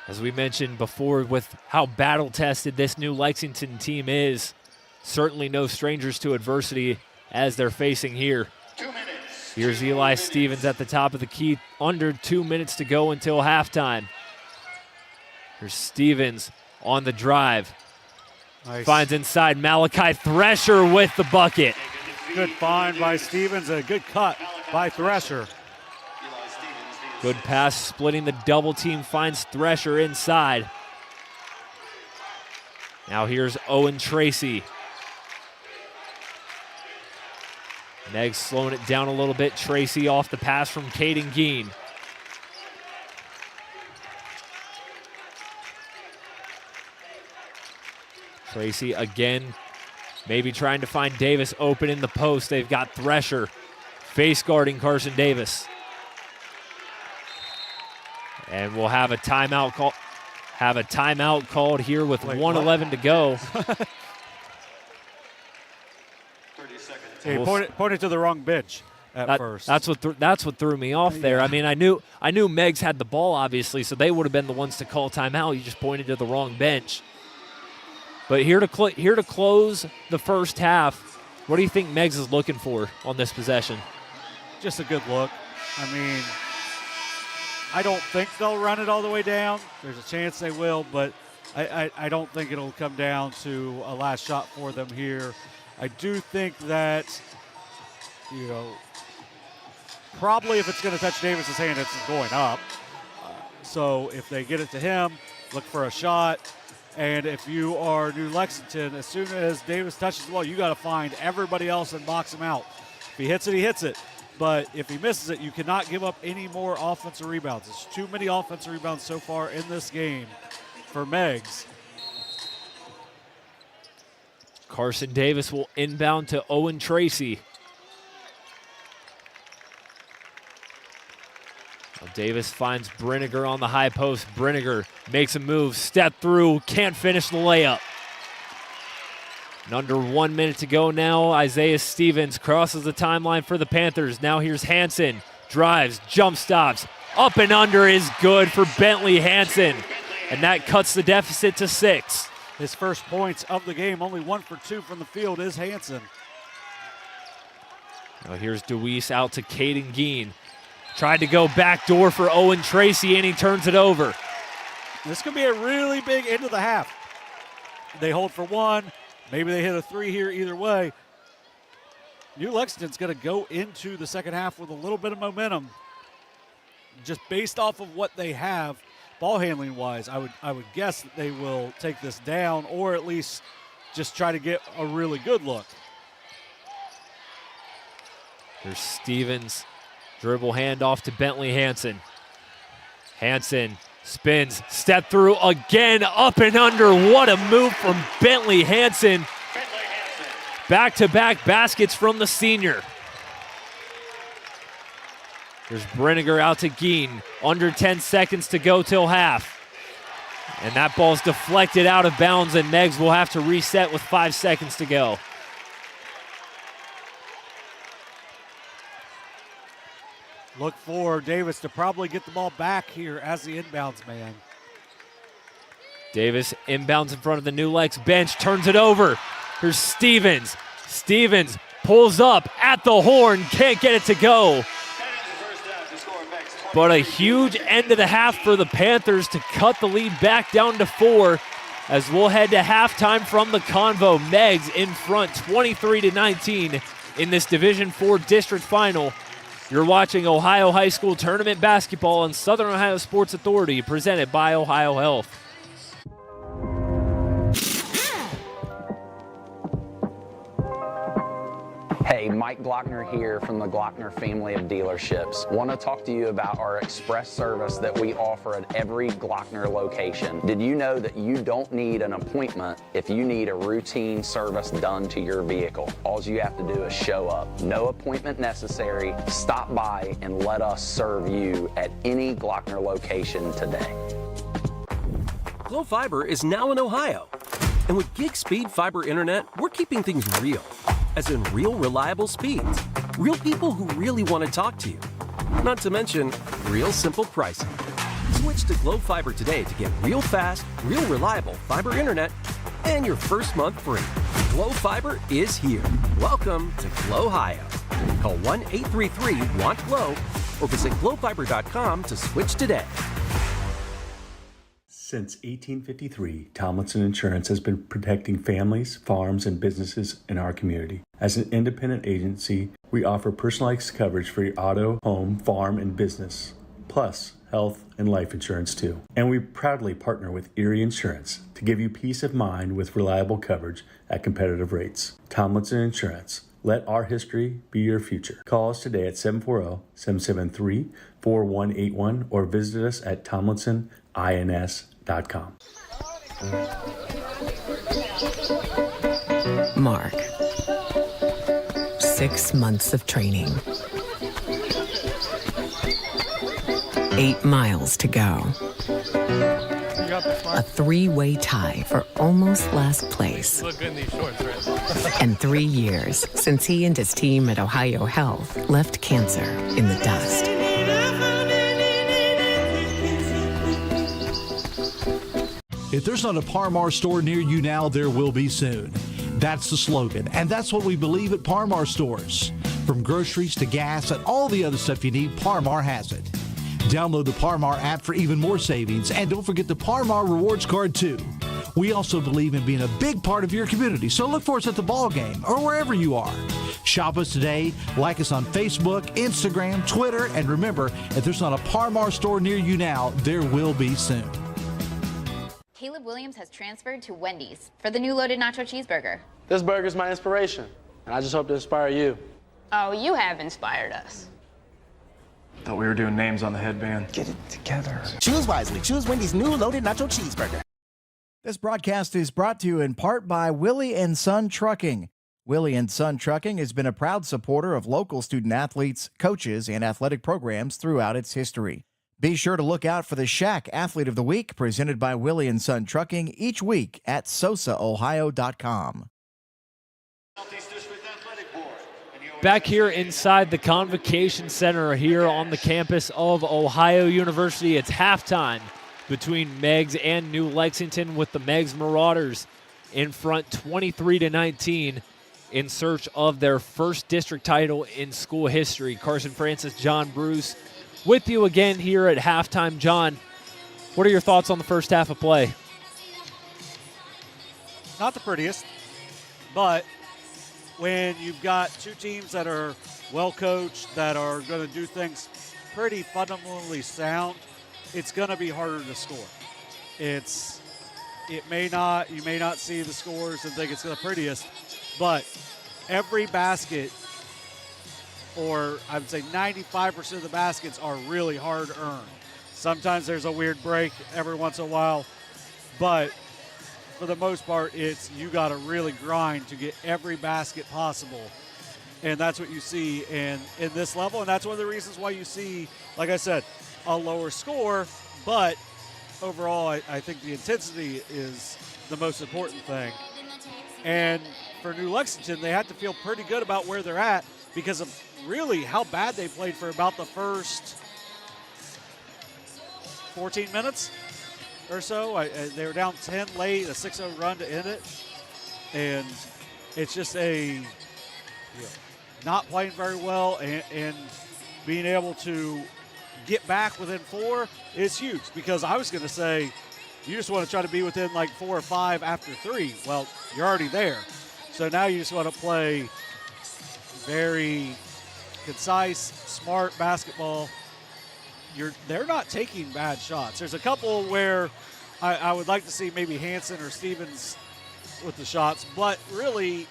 As we mentioned before, with how battle-tested this New Lexington team is, certainly no strangers to adversity as they're facing here. Here's Eli Stevens at the top of the key, under 2 minutes to go until halftime. Here's Stevens on the drive. Nice. Finds inside Malachi Thresher with the bucket. Good find by Stevens, a good cut by Thresher. Good pass, splitting the double team, finds Thresher inside. Now here's Owen Tracy. Meigs slowing it down a little bit. Tracy off the pass from Caden Geen. Tracy again, maybe trying to find Davis open in the post. They've got Thresher face guarding Carson Davis. And we'll have a timeout called here with 1:11 to go. He pointed to the wrong bench at first. That's what threw me off there. Yeah. I mean, I knew Meigs had the ball, obviously, so they would have been the ones to call timeout. You just pointed to the wrong bench. But here to close the first half, what do you think Meigs is looking for on this possession? Just a good look. I mean, I don't think they'll run it all the way down. There's a chance they will, but I don't think it'll come down to a last shot for them here. I do think that, probably if it's going to touch Davis's hand, it's going up. So if they get it to him, look for a shot. And if you are New Lexington, as soon as Davis touches the ball, you got to find everybody else and box him out. If he hits it, he hits it. But if he misses it, you cannot give up any more offensive rebounds. There's too many offensive rebounds so far in this game for Meigs. Carson Davis will inbound to Owen Tracy. Well, Davis finds Brinegar on the high post. Brinegar makes a move, step through, can't finish the layup. And under 1 minute to go now, Isaiah Stevens crosses the timeline for the Panthers. Now here's Hansen, drives, jump stops, up and under is good for Bentley Hansen. And that cuts the deficit to 6. His first points of the game, only 1 for 2 from the field, is Hansen. Now here's DeWeese out to Caden Geen. Tried to go backdoor for Owen Tracy, and he turns it over. This could be a really big end of the half. They hold for 1. Maybe they hit a 3 here either way. New Lexington's going to go into the second half with a little bit of momentum. Just based off of what they have, ball handling wise, I would guess that they will take this down or at least just try to get a really good look. Here's Stevens, dribble handoff to Bentley Hansen. Hansen spins, step through again, up and under. What a move from Bentley Hansen. Back-to-back baskets from the senior. There's Brinegar out to Geen. Under 10 seconds to go till half. And that ball's deflected out of bounds, and Meigs will have to reset with 5 seconds to go. Look for Davis to probably get the ball back here as the inbounds man. Davis inbounds in front of the New Lex bench, turns it over. Here's Stevens. Stevens pulls up at the horn, can't get it to go. But a huge end of the half for the Panthers to cut the lead back down to 4 as we'll head to halftime from the Convo. Meigs in front 23-19 in this Division IV district final. You're watching Ohio High School Tournament Basketball on Southern Ohio Sports Authority, presented by Ohio Health. Hey, Hey, Mike Glockner here from the Glockner family of dealerships. Want to talk to you about our express service that we offer at every Glockner location. Did you know that you don't need an appointment if you need a routine service done to your vehicle? All you have to do is show up. No appointment necessary. Stop by and let us serve you at any Glockner location today. Glow Fiber is now in Ohio. And with gig speed fiber internet, we're keeping things real. As in real reliable speeds. Real people who really want to talk to you. Not to mention, real simple pricing. Switch to Glow Fiber today to get real fast, real reliable fiber internet and your first month free. Glow Fiber is here. Welcome to Glow Ohio. Call 1-833-WANT-GLOW or visit glowfiber.com to switch today. Since 1853, Tomlinson Insurance has been protecting families, farms, and businesses in our community. As an independent agency, we offer personalized coverage for your auto, home, farm, and business, plus health and life insurance too. And we proudly partner with Erie Insurance to give you peace of mind with reliable coverage at competitive rates. Tomlinson Insurance. Let our history be your future. Call us today at 740-773-4181 or visit us at tomlinsonins.com. Mark. 6 months of training. 8 miles to go. A 3-way tie for almost last place. You look good in these shorts, right? And 3 years since he and his team at Ohio Health left cancer in the dust. If there's not a Par Mar store near you now, there will be soon. That's the slogan, and that's what we believe at Par Mar stores. From groceries to gas and all the other stuff you need, Par Mar has it. Download the Par Mar app for even more savings, and don't forget the Par Mar rewards card too. We also believe in being a big part of your community, so look for us at the ball game or wherever you are. Shop us today, like us on Facebook, Instagram, Twitter, and remember, if there's not a Par Mar store near you now, there will be soon. Caleb Williams has transferred to Wendy's for the new loaded nacho cheeseburger. This burger's my inspiration, and I just hope to inspire you. Oh, you have inspired us. Thought we were doing names on the headband. Get it together. Choose wisely. Choose Wendy's new loaded nacho cheeseburger. This broadcast is brought to you in part by Willie and Son Trucking. Willie and Son Trucking has been a proud supporter of local student athletes, coaches, and athletic programs throughout its history. Be sure to look out for the Shack Athlete of the Week presented by Willie and Son Trucking each week at sosaohio.com. Back here inside the Convocation Center here on the campus of Ohio University, it's halftime between Meigs and New Lexington with the Meigs Marauders in front 23-19 in search of their first district title in school history. Carson Francis, John Bruce with you again here at halftime. John, what are your thoughts on the first half of play? Not the prettiest, but when you've got two teams that are well coached, that are going to do things pretty fundamentally sound, it's going to be harder to score. You may not see the scores and think it's the prettiest, but every basket, or I would say 95% of the baskets, are really hard earned. Sometimes there's a weird break every once in a while, but for the most part, you got to really grind to get every basket possible. And that's what you see in this level, and that's one of the reasons why you see, like I said, a lower score, but overall I think the intensity is the most important thing. And for New Lexington, they had to feel pretty good about where they're at because of really how bad they played for about the first 14 minutes or so. They were down 10 late, a 6-0 run to end it. And it's just not playing very well and being able to get back within 4 is huge, because I was going to say you just want to try to be within like 4 or 5 after 3. Well, you're already there. So now you just want to play very concise, smart basketball. They're not taking bad shots. There's a couple where I would like to see maybe Hansen or Stevens with the shots, but really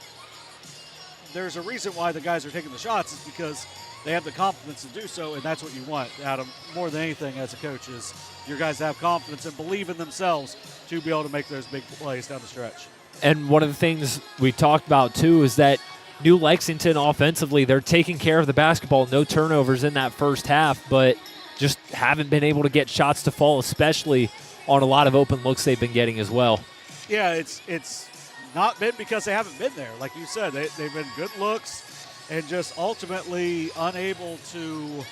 there's a reason why the guys are taking the shots. Is because they have the confidence to do so, and that's what you want, Adam, more than anything as a coach, is your guys to have confidence and believe in themselves to be able to make those big plays down the stretch. And one of the things we talked about, too, is that New Lexington offensively, they're taking care of the basketball. No turnovers in that first half, but just haven't been able to get shots to fall, especially on a lot of open looks they've been getting as well. Yeah, it's not been because they haven't been there. Like you said, they've been good looks and just ultimately unable to,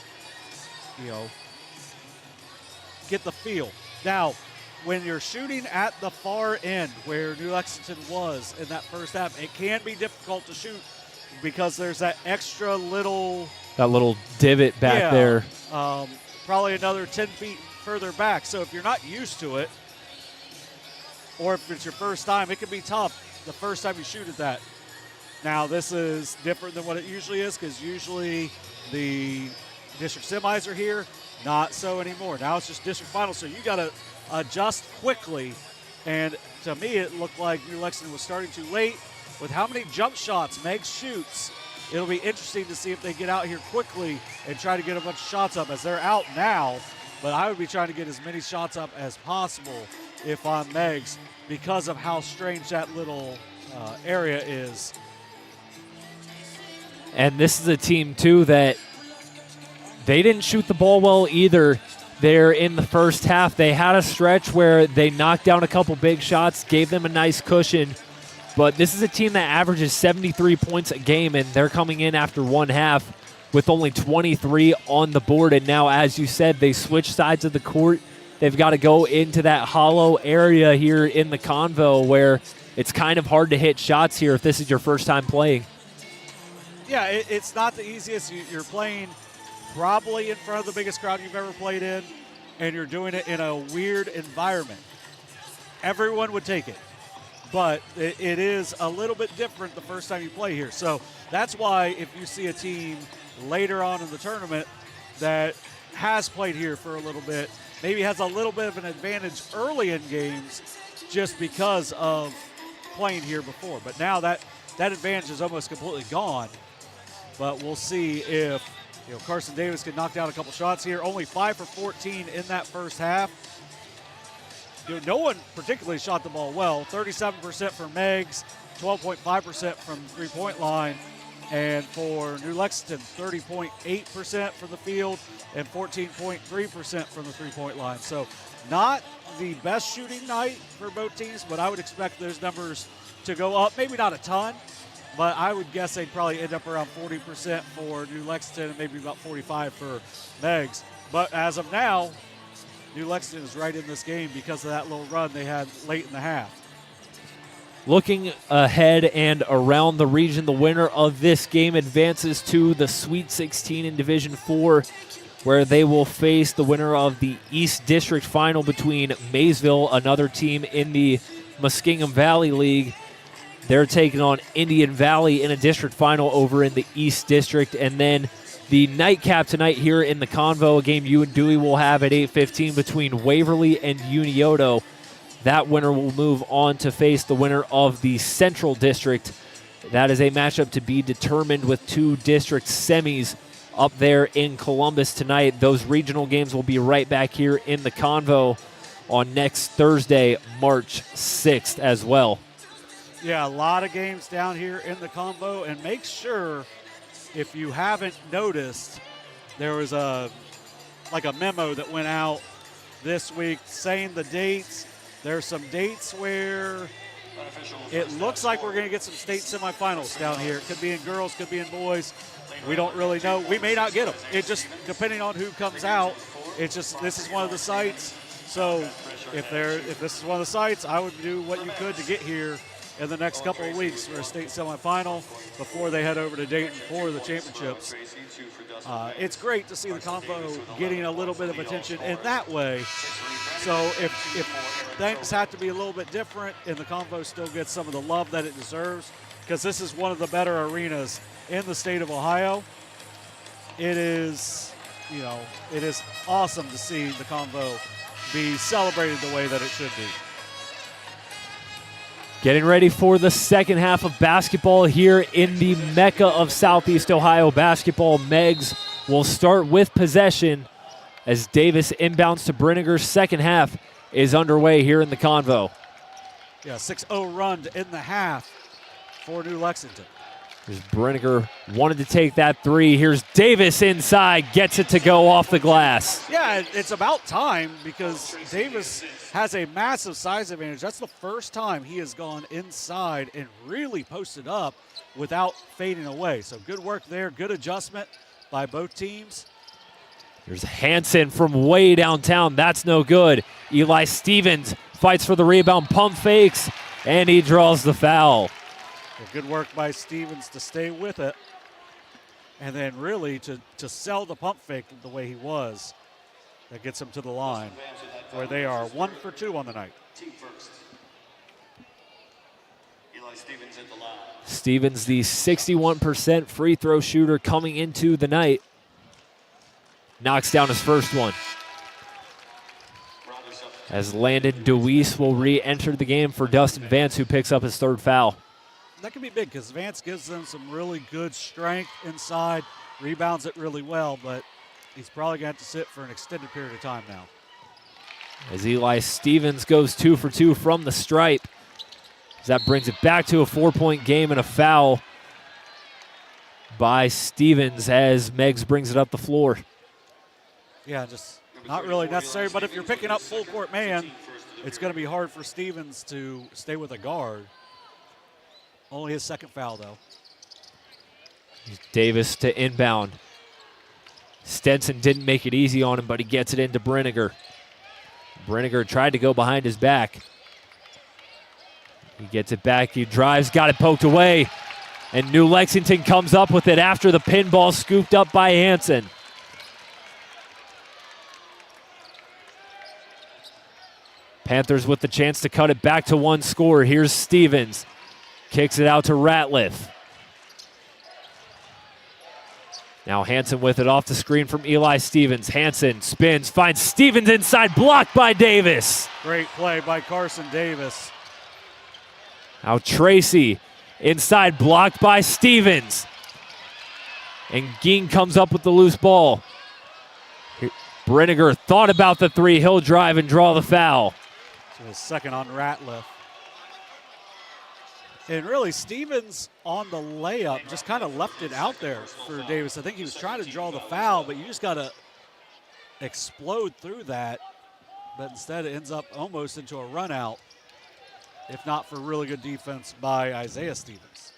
get the feel. Now, when you're shooting at the far end where New Lexington was in that first half, it can be difficult to shoot because there's that extra little... That little divot back there. Probably another 10 feet further back. So if you're not used to it, or if it's your first time, it can be tough the first time you shoot at that. Now, this is different than what it usually is because usually the district semis are here. Not so anymore. Now it's just district finals, so you got to adjust quickly. And to me, it looked like New Lexington was starting too late. With how many jump shots Meigs shoots, it'll be interesting to see if they get out here quickly and try to get a bunch of shots up as they're out now. But I would be trying to get as many shots up as possible if I'm Meigs because of how strange that little area is. And this is a team, too, that they didn't shoot the ball well either there in the first half. They had a stretch where they knocked down a couple big shots, gave them a nice cushion. But this is a team that averages 73 points a game, and they're coming in after one half with only 23 on the board. And now, as you said, they switch sides of the court. They've got to go into that hollow area here in the Convo where it's kind of hard to hit shots here if this is your first time playing. Yeah, it's not the easiest. You're playing probably in front of the biggest crowd you've ever played in, and you're doing it in a weird environment. Everyone would take it, but it is a little bit different the first time you play here. So that's why if you see a team later on in the tournament that has played here for a little bit, maybe has a little bit of an advantage early in games just because of playing here before. But now that advantage is almost completely gone. But we'll see if Carson Davis can knock down a couple shots here. Only 5 for 14 in that first half. No one particularly shot the ball well. 37% for Meigs, 12.5% from three-point line. And for New Lexington, 30.8% from the field and 14.3% from the three-point line. So not the best shooting night for both teams, but I would expect those numbers to go up. Maybe not a ton, but I would guess they'd probably end up around 40% for New Lexington and maybe about 45% for Meigs. But as of now, New Lexington is right in this game because of that little run they had late in the half. Looking ahead and around the region, the winner of this game advances to the Sweet 16 in Division 4, where they will face the winner of the East District Final between Maysville, another team in the Muskingum Valley League. They're taking on Indian Valley in a district final over in the East District. And then the nightcap tonight here in the Convo, a game you and Dewey will have at 8:15 between Waverly and Unioto. That winner will move on to face the winner of the Central District. That is a matchup to be determined with two district semis up there in Columbus tonight. Those regional games will be right back here in the Convo on next Thursday, March 6th as well. Yeah, a lot of games down here in the Convo, and make sure, if you haven't noticed, there was a memo that went out this week saying the dates. There's some dates where it looks like we're going to get some state semifinals down here. It could be in girls, could be in boys. We don't really know. We may not get them. It just, depending on who comes out, it's just, this is one of the sites. So if this is one of the sites, I would do what you could to get here in the next couple of weeks for a state semifinal before they head over to Dayton for the championships. It's great to see the Convo getting a little bit of attention in that way. So if things have to be a little bit different and the Convo still gets some of the love that it deserves, because this is one of the better arenas in the state of Ohio, it is awesome to see the Convo be celebrated the way that it should be. Getting ready for the second half of basketball here in the mecca of Southeast Ohio basketball. Meigs will start with possession as Davis inbounds to Brinegar. Second half is underway here in the Convo. Yeah, 6-0 run in the half for New Lexington. Here's Brinegar, wanted to take that three. Here's Davis inside, gets it to go off the glass. Yeah, it's about time because Davis has a massive size advantage. That's the first time he has gone inside and really posted up without fading away. So good work there, good adjustment by both teams. Here's Hansen from way downtown. That's no good. Eli Stevens fights for the rebound, pump fakes, and he draws the foul. Good work by Stevens to stay with it. And then really to sell the pump fake the way he was. That gets him to the line where they are 1 for 2 on the night. Team first. Eli Stevens at the line. Stevens, the 61% free throw shooter coming into the night. Knocks down his first one. As Landon DeWeese will re-enter the game for Dustin Vance, who picks up his third foul. That can be big because Vance gives them some really good strength inside, rebounds it really well, but he's probably going to have to sit for an extended period of time now. As Eli Stevens goes 2 for 2 from the stripe. As that brings it back to a 4-point game and a foul by Stevens as Meigs brings it up the floor. Yeah, just not really necessary, but if you're picking up full court man, it's going to be hard for Stevens to stay with a guard. Only his second foul, though. Davis to inbound. Stenson didn't make it easy on him, but he gets it into Brinegar. Brinegar tried to go behind his back. He gets it back, he drives, got it poked away, and New Lexington comes up with it after the pinball scooped up by Hansen. Panthers with the chance to cut it back to one score. Here's Stevens. Kicks it out to Ratliff. Now Hansen with it off the screen from Eli Stevens. Hansen spins, finds Stevens inside, blocked by Davis. Great play by Carson Davis. Now Tracy inside, blocked by Stevens. And Ging comes up with the loose ball. Brinegar thought about the three. He'll drive and draw the foul. So his second on Ratliff. And really, Stevens on the layup just kind of left it out there for Davis. I think he was trying to draw the foul, but you just got to explode through that. But instead, it ends up almost into a run out, if not for really good defense by Isaiah Stevens.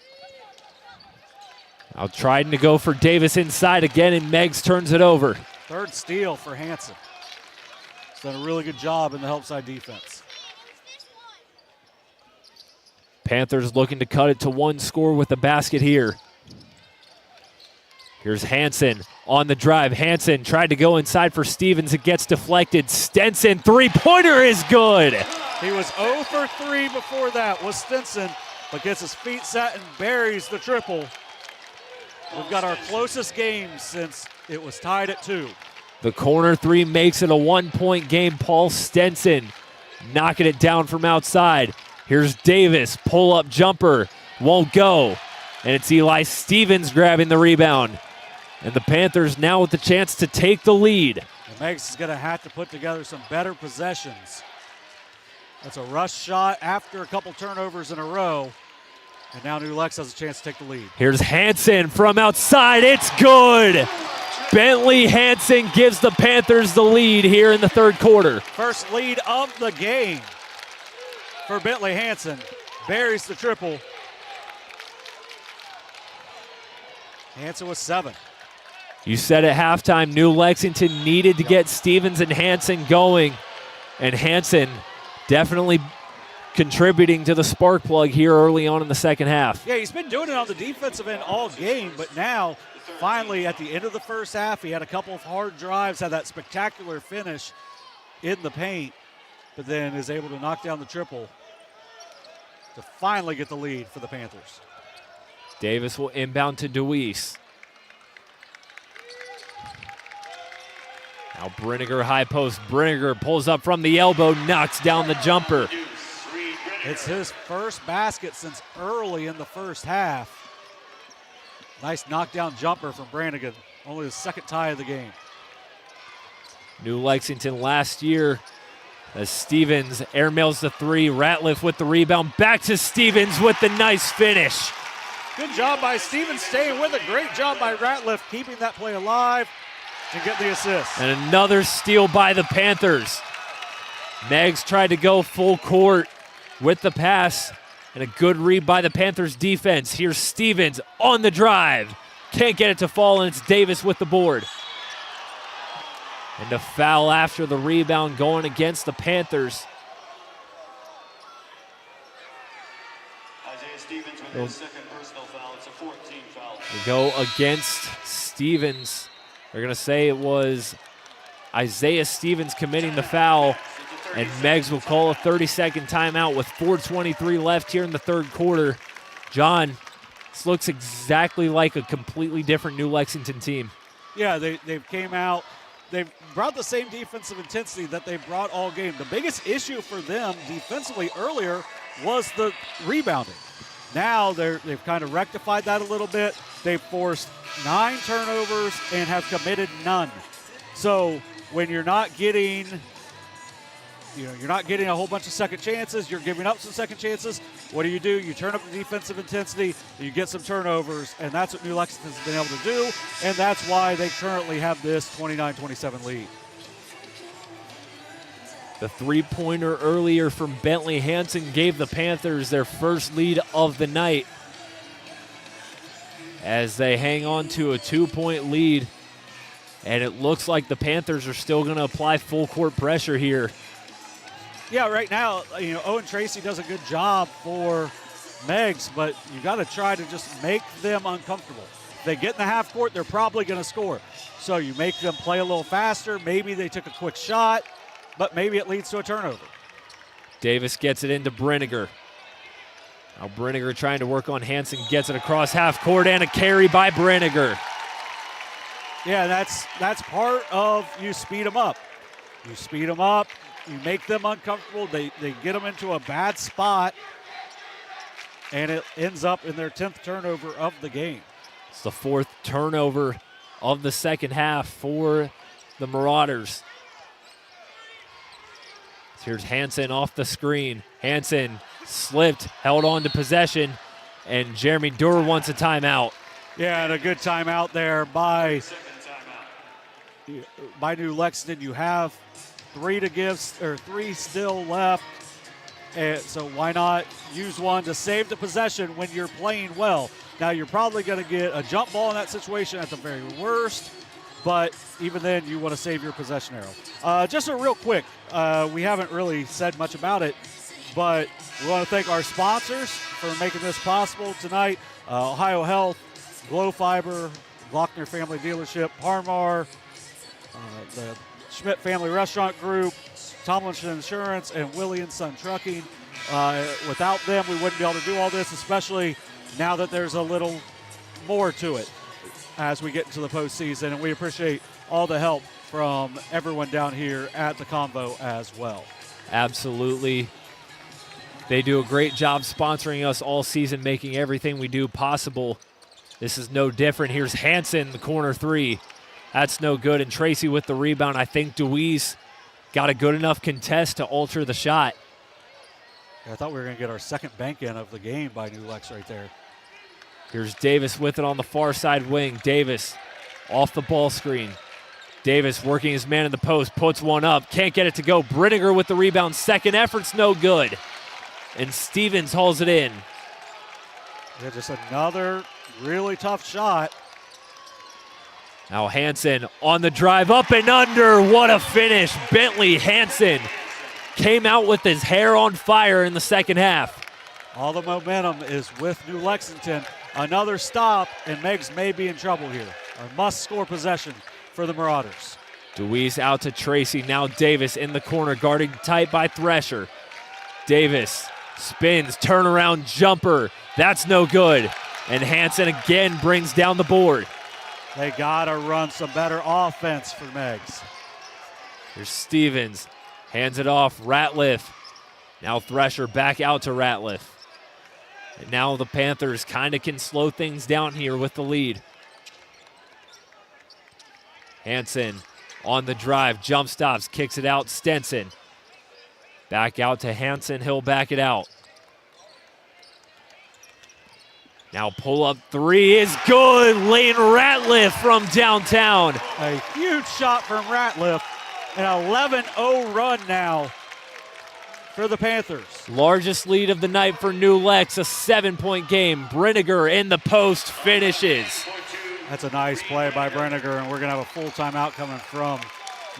Now trying to go for Davis inside again, and Meigs turns it over. Third steal for Hansen. He's done a really good job in the help side defense. Panthers looking to cut it to one score with the basket here. Here's Hansen on the drive. Hansen tried to go inside for Stevens. It gets deflected. Stenson, three-pointer is good. He was 0 for 3 before that was Stenson, but gets his feet set and buries the triple. We've got our closest game since it was tied at 2. The corner three makes it a 1-point game. Paul Stenson knocking it down from outside. Here's Davis, pull-up jumper, won't go. And it's Eli Stevens grabbing the rebound. And the Panthers now with the chance to take the lead. And Meigs is going to have to put together some better possessions. That's a rush shot after a couple turnovers in a row. And now New Lex has a chance to take the lead. Here's Hansen from outside, it's good. Bentley Hansen gives the Panthers the lead here in the third quarter. First lead of the game for Bentley Hansen. Buries the triple. Hansen with 7. You said at halftime, New Lexington needed to get Stevens and Hansen going. And Hansen definitely contributing to the spark plug here early on in the second half. Yeah, he's been doing it on the defensive end all game, but now, finally, at the end of the first half, he had a couple of hard drives, had that spectacular finish in the paint, but then is able to knock down the triple to finally get the lead for the Panthers. Davis will inbound to DeWeese. Now Brinegar high post. Brinegar pulls up from the elbow, knocks down the jumper. It's his first basket since early in the first half. Nice knockdown jumper from Brannigan. Only the second tie of the game. New Lexington last year as Stevens airmails the three. Ratliff with the rebound. Back to Stevens with the nice finish. Good job by Stevens staying with it. Great job by Ratliff keeping that play alive and getting the assist. And another steal by the Panthers. Meigs tried to go full court with the pass. And a good read by the Panthers defense. Here's Stevens on the drive. Can't get it to fall, and it's Davis with the board. And a foul after the rebound going against the Panthers. Isaiah Stevens with his second personal foul. It's a 14 foul. We go against Stevens. They're going to say it was Isaiah Stevens committing the foul. And Meigs will call a 30-second timeout with 4:23 left here in the third quarter. John, this looks exactly like a completely different New Lexington team. Yeah, they've came out. They've brought the same defensive intensity that they brought all game. The biggest issue for them defensively earlier was the rebounding. Now they've kind of rectified that a little bit. They've forced 9 turnovers and have committed none. So when you're not getting a whole bunch of second chances. You're giving up some second chances. What do? You turn up the defensive intensity, you get some turnovers, and that's what New Lexington's been able to do, and that's why they currently have this 29-27 lead. The three-pointer earlier from Bentley Hansen gave the Panthers their first lead of the night as they hang on to a 2-point lead, and it looks like the Panthers are still going to apply full-court pressure here. Yeah, right now, Owen Tracy does a good job for Meigs, but you got to try to just make them uncomfortable. If they get in the half court, they're probably going to score. So you make them play a little faster. Maybe they took a quick shot, but maybe it leads to a turnover. Davis gets it into Brenniger. Now Brenniger trying to work on Hansen, gets it across half court, and a carry by Brenniger. Yeah, that's part of you speed them up. You speed them up. You make them uncomfortable. They get them into a bad spot, and it ends up in their 10th turnover of the game. It's the 4th turnover of the second half for the Marauders. Here's Hansen off the screen. Hansen slipped, held on to possession, and Jeremy Durr wants a timeout. Yeah, and a good timeout there by New Lexington. You have 3 still left, and so why not use one to save the possession when you're playing well? Now you're probably going to get a jump ball in that situation at the very worst, but even then you want to save your possession arrow. Just a real quick, we haven't really said much about it, but we want to thank our sponsors for making this possible tonight. Ohio Health, Glow Fiber, Glockner Family Dealership, Parmar, the Schmidt Family Restaurant Group, Tomlinson Insurance, and Willie and Son Trucking. Without them, we wouldn't be able to do all this, especially now that there's a little more to it as we get into the postseason. And we appreciate all the help from everyone down here at the Convo as well. Absolutely. They do a great job sponsoring us all season, making everything we do possible. This is no different. Here's Hansen, the corner 3. That's no good, and Tracy with the rebound. I think DeWeese got a good enough contest to alter the shot. Yeah, I thought we were going to get our second bank in of the game by New Lex right there. Here's Davis with it on the far side wing. Davis off the ball screen. Davis working his man in the post, puts one up, can't get it to go. Brenniger with the rebound, second effort's no good. And Stevens hauls it in. Yeah, just another really tough shot. Now Hansen on the drive, up and under. What a finish. Bentley Hansen came out with his hair on fire in the second half. All the momentum is with New Lexington. Another stop, and Meigs may be in trouble here. A must-score possession for the Marauders. DeWeese out to Tracy. Now Davis in the corner, guarding tight by Thresher. Davis spins, turnaround jumper. That's no good. And Hansen again brings down the board. They got to run some better offense for Meigs. Here's Stevens. Hands it off. Ratliff. Now Thresher back out to Ratliff. And now the Panthers kind of can slow things down here with the lead. Hansen on the drive, jump stops, kicks it out, Stenson. Back out to Hansen, he'll back it out. Now pull-up three is good. Lane Ratliff from downtown. A huge shot from Ratliff. An 11-0 run now for the Panthers. Largest lead of the night for New Lex, a 7-point game. Brinegar in the post finishes. That's a nice play by Brinegar, and we're going to have a full timeout coming from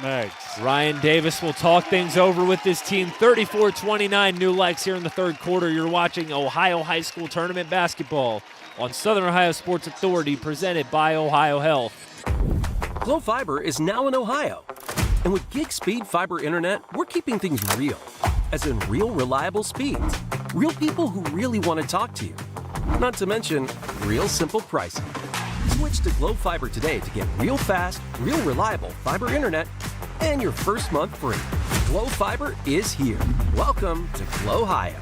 Meigs. Ryan Davis will talk things over with this team. 34-29 New Lex here in the third quarter. You're watching Ohio High School Tournament basketball on Southern Ohio Sports Authority, presented by Ohio Health. Glo Fiber is now in Ohio. And with gig speed fiber internet, we're keeping things real. As in real reliable speeds. Real people who really want to talk to you. Not to mention, real simple pricing. Switch to Glo Fiber today to get real fast, real reliable fiber internet and your first month free. Glo Fiber is here. Welcome to Glo-Ohio.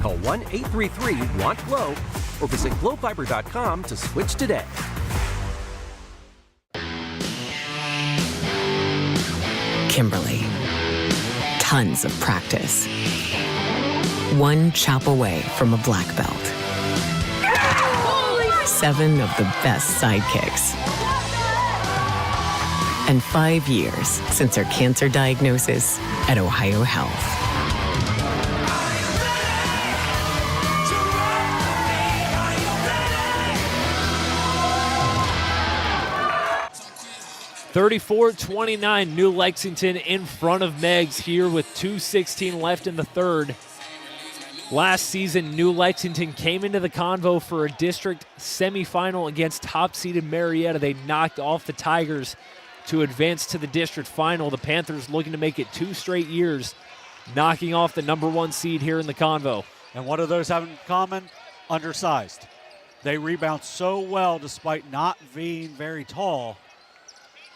Call 1-833-WANT-GLO or visit glofiber.com to switch today. Kimberly. Tons of practice. One chop away from a black belt. 7 of the best sidekicks. And 5 years since her cancer diagnosis at Ohio Health. (34-29) New Lexington in front of Meigs here with 2:16 left in the third. Last season, New Lexington came into the Convo for a district semifinal against top-seeded Marietta. They knocked off the Tigers to advance to the district final. The Panthers looking to make it 2 straight years, knocking off the #1 seed here in the Convo. And what do those have in common? Undersized. They rebound so well despite not being very tall,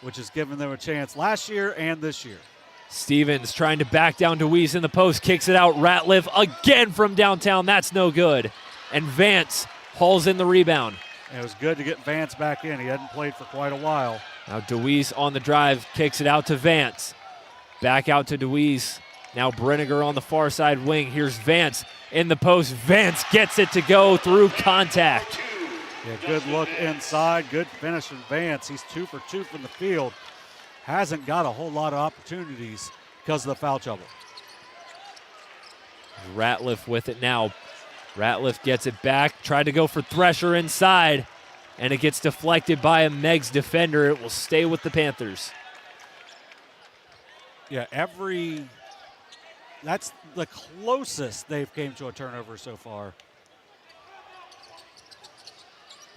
which has given them a chance last year and this year. Stevens trying to back down DeWeese in the post, kicks it out. Ratliff again from downtown. That's no good. And Vance hauls in the rebound. And it was good to get Vance back in. He hadn't played for quite a while. Now DeWeese on the drive, kicks it out to Vance. Back out to DeWeese. Now Brinegar on the far side wing. Here's Vance in the post. Vance gets it to go through contact. Yeah, good look inside. Good finish from Vance. He's 2 for 2 from the field. Hasn't got a whole lot of opportunities because of the foul trouble. Ratliff with it now. Ratliff gets it back. Tried to go for Thresher inside, and it gets deflected by a Meigs defender. It will stay with the Panthers. Yeah, that's the closest they've came to a turnover so far.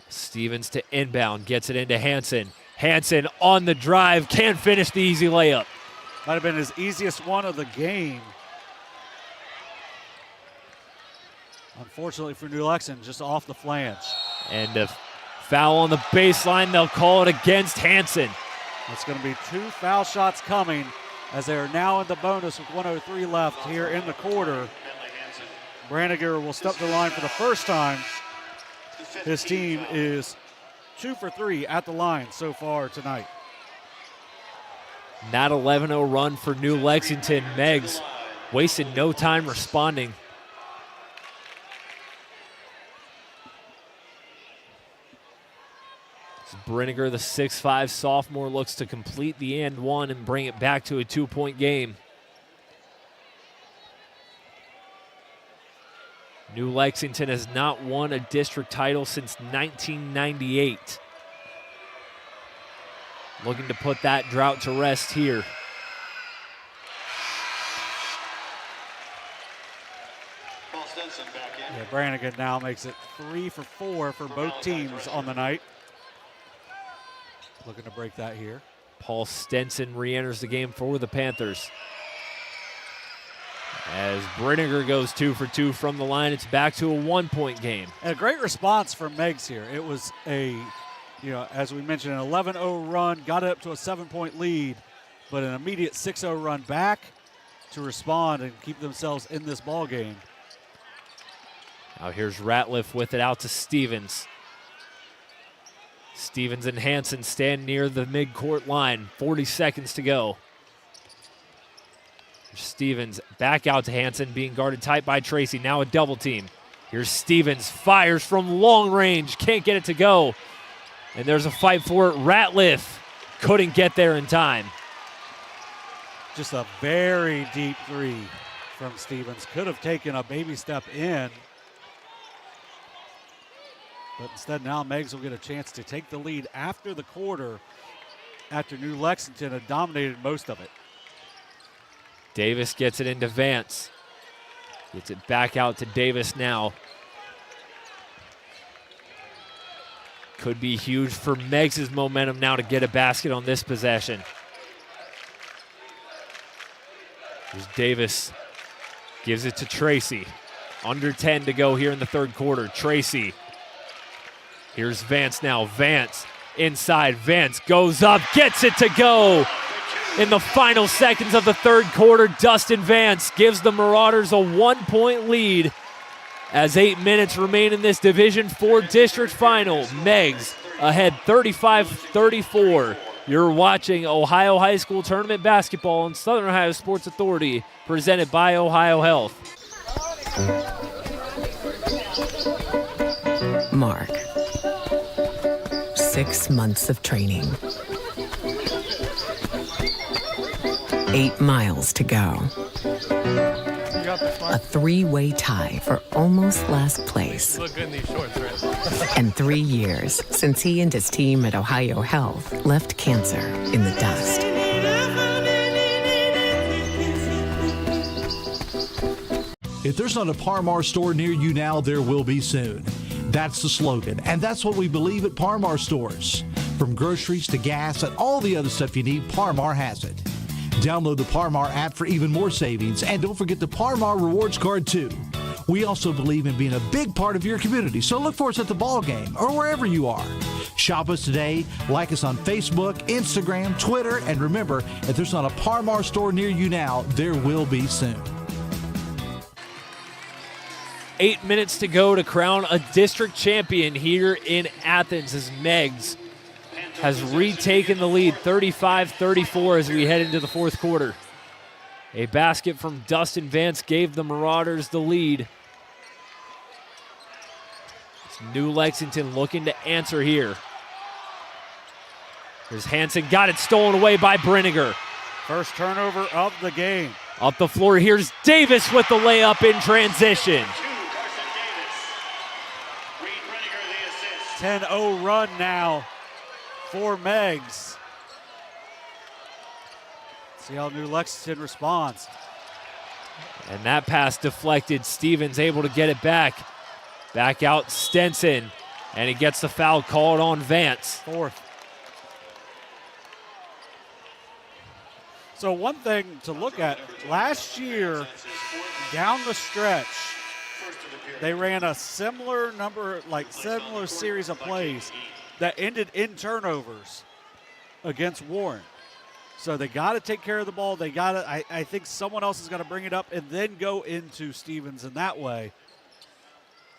Stevens to inbound, gets it into Hansen. Hansen on the drive, can't finish the easy layup. Might have been his easiest one of the game. Unfortunately for New Lexington, just off the flange. And a foul on the baseline, they'll call it against Hansen. It's going to be 2 foul shots coming as they are now in the bonus with 1:03 left here in the quarter. Brinegar will step the line for the first time. His team is 2 for 3 at the line so far tonight. That 11-0 run for New Lexington. Meigs wasted no time responding. Brinegar, the 6'5 sophomore, looks to complete the and one and bring it back to a 2-point game. New Lexington has not won a district title since 1998. Looking to put that drought to rest here. Yeah, Brannigan now makes it 3 for 4 for both teams on the night. Looking to break that here. Paul Stenson re-enters the game for the Panthers. As Brinegar goes 2 for 2 from the line, it's back to a 1-point game. And a great response from Meigs here. It was as we mentioned, an 11-0 run, got it up to a 7-point lead, but an immediate 6-0 run back to respond and keep themselves in this ball game. Now here's Ratliff with it out to Stevens. Stevens and Hansen stand near the midcourt line. 40 seconds to go. Stevens back out to Hansen, being guarded tight by Tracy. Now a double team. Here's Stevens, fires from long range, can't get it to go. And there's a fight for it. Ratliff couldn't get there in time. Just a very deep three from Stevens. Could have taken a baby step in. But instead now Meigs will get a chance to take the lead after the quarter, after New Lexington had dominated most of it. Davis gets it into Vance. Gets it back out to Davis now. Could be huge for Meigs' momentum now to get a basket on this possession. Here's Davis. Gives it to Tracy. Under 10 to go here in the third quarter. Tracy. Here's Vance now. Vance inside. Vance goes up, gets it to go. In the final seconds of the third quarter, Dustin Vance gives the Marauders a 1-point lead as 8 minutes remain in this Division IV district final. Meigs ahead 35-34. You're watching Ohio High School Tournament Basketball on Southern Ohio Sports Authority, presented by Ohio Health. Mark. 6 months of training. 8 miles to go. A 3-way tie for almost last place. Look good in these shorts, right? And 3 years since he and his team at Ohio Health left cancer in the dust. If there's not a Par Mar store near you now, there will be soon. That's the slogan, and that's what we believe at Par Mar stores. From groceries to gas and all the other stuff you need, Par Mar has it. Download the Par Mar app for even more savings, and don't forget the Par Mar rewards card too. We also believe in being a big part of your community, so look for us at the ball game or wherever you are. Shop us today, like us on Facebook, Instagram, Twitter, and remember, if there's not a Par Mar store near you now, there will be soon. 8 minutes to go to crown a district champion here in Athens as Meigs has retaken the lead 35-34 as we head into the fourth quarter. A basket from Dustin Vance gave the Marauders the lead. It's New Lexington looking to answer here. Here's Hansen, got it stolen away by Brinegar. First turnover of the game. Up the floor, here's Davis with the layup in transition. 10-0 run now for Meigs. See how New Lexington responds. And that pass deflected. Stevens able to get it back. Back out Stenson. And he gets the foul called on Vance. Fourth. So one thing to look at, last year, down the stretch, they ran a similar series of plays that ended in turnovers against Warren. So they got to take care of the ball. They got to. I think someone else is going to bring it up and then go into Stevens in that way.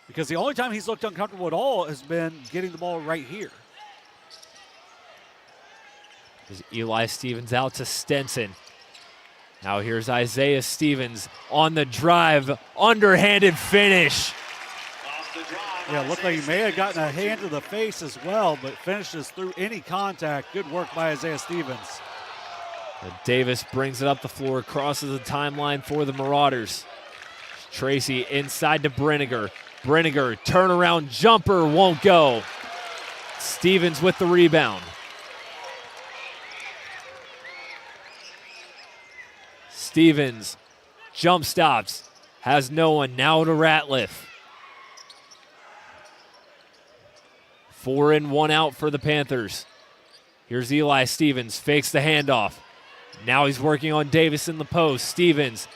Because the only time he's looked uncomfortable at all has been getting the ball right here. There's Eli Stevens out to Stenson. Now here's Isaiah Stevens on the drive. Underhanded finish. Yeah, looked like he may have gotten a hand to the face as well, but finishes through any contact. Good work by Isaiah Stevens. Davis brings it up the floor, crosses the timeline for the Marauders. Tracy inside to Brinegar. Brinegar, turnaround jumper, won't go. Stevens with the rebound. Stevens, jump stops, has no one, now to Ratliff. 4 in, 1 out for the Panthers. Here's Eli Stevens, fakes the handoff. Now he's working on Davis in the post. Stevens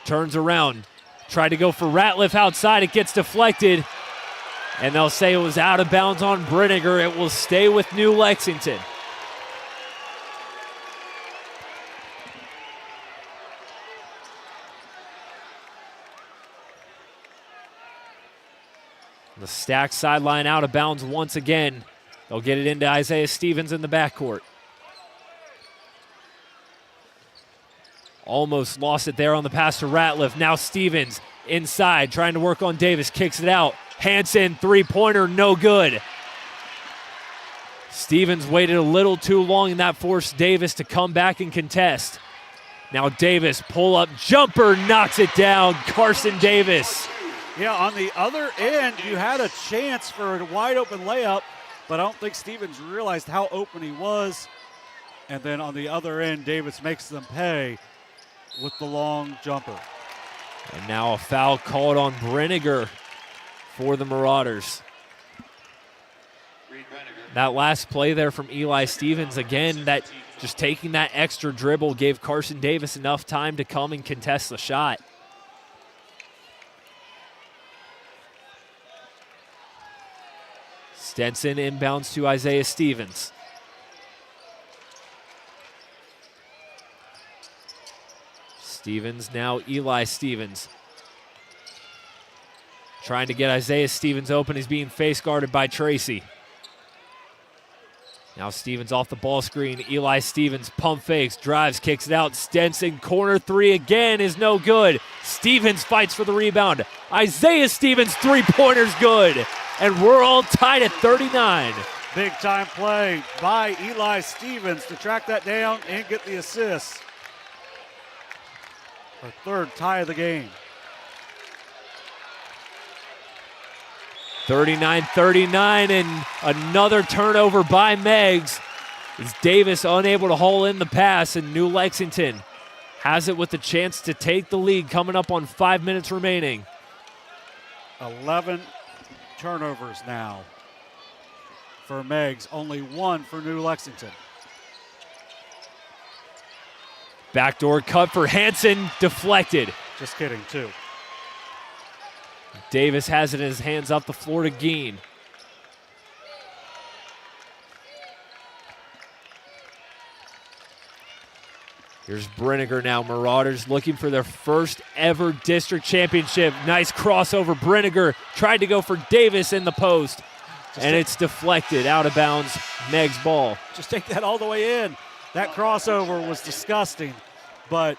turns around, tried to go for Ratliff outside. It gets deflected, and they'll say it was out of bounds on Brinegar. It will stay with New Lexington. The stack sideline out of bounds once again. They'll get it into Isaiah Stevens in the backcourt. Almost lost it there on the pass to Ratliff. Now Stevens inside, trying to work on Davis, kicks it out. Hansen, three-pointer, no good. Stevens waited a little too long, and that forced Davis to come back and contest. Now Davis, pull-up jumper, knocks it down. Carson Davis. Yeah, on the other end, you had a chance for a wide-open layup, but I don't think Stevens realized how open he was. And then on the other end, Davis makes them pay with the long jumper. And now a foul called on Brenniger for the Marauders. That last play there from Eli Stevens, again, that just taking that extra dribble gave Carson Davis enough time to come and contest the shot. Stenson inbounds to Isaiah Stevens. Stevens, now Eli Stevens. Trying to get Isaiah Stevens open. He's being face guarded by Tracy. Now Stevens off the ball screen. Eli Stevens pump fakes, drives, kicks it out. Stenson, corner three again is no good. Stevens fights for the rebound. Isaiah Stevens, three-pointer's good. And we're all tied at 39. Big time play by Eli Stevens to track that down and get the assist. Our third tie of the game. 39-39, and another turnover by Meigs. Is Davis unable to haul in the pass, and New Lexington has it with the chance to take the lead coming up on 5 minutes remaining. 11 turnovers now for Meigs, only one for New Lexington. Backdoor cut for Hansen, deflected. Just kidding, too. Davis has it in his hands up the floor to Geen. Here's Brenniger now. Marauders looking for their first ever district championship. Nice crossover. Brenniger tried to go for Davis in the post, and it's deflected out of bounds. Meigs ball. Just take that all the way in. That crossover was disgusting, but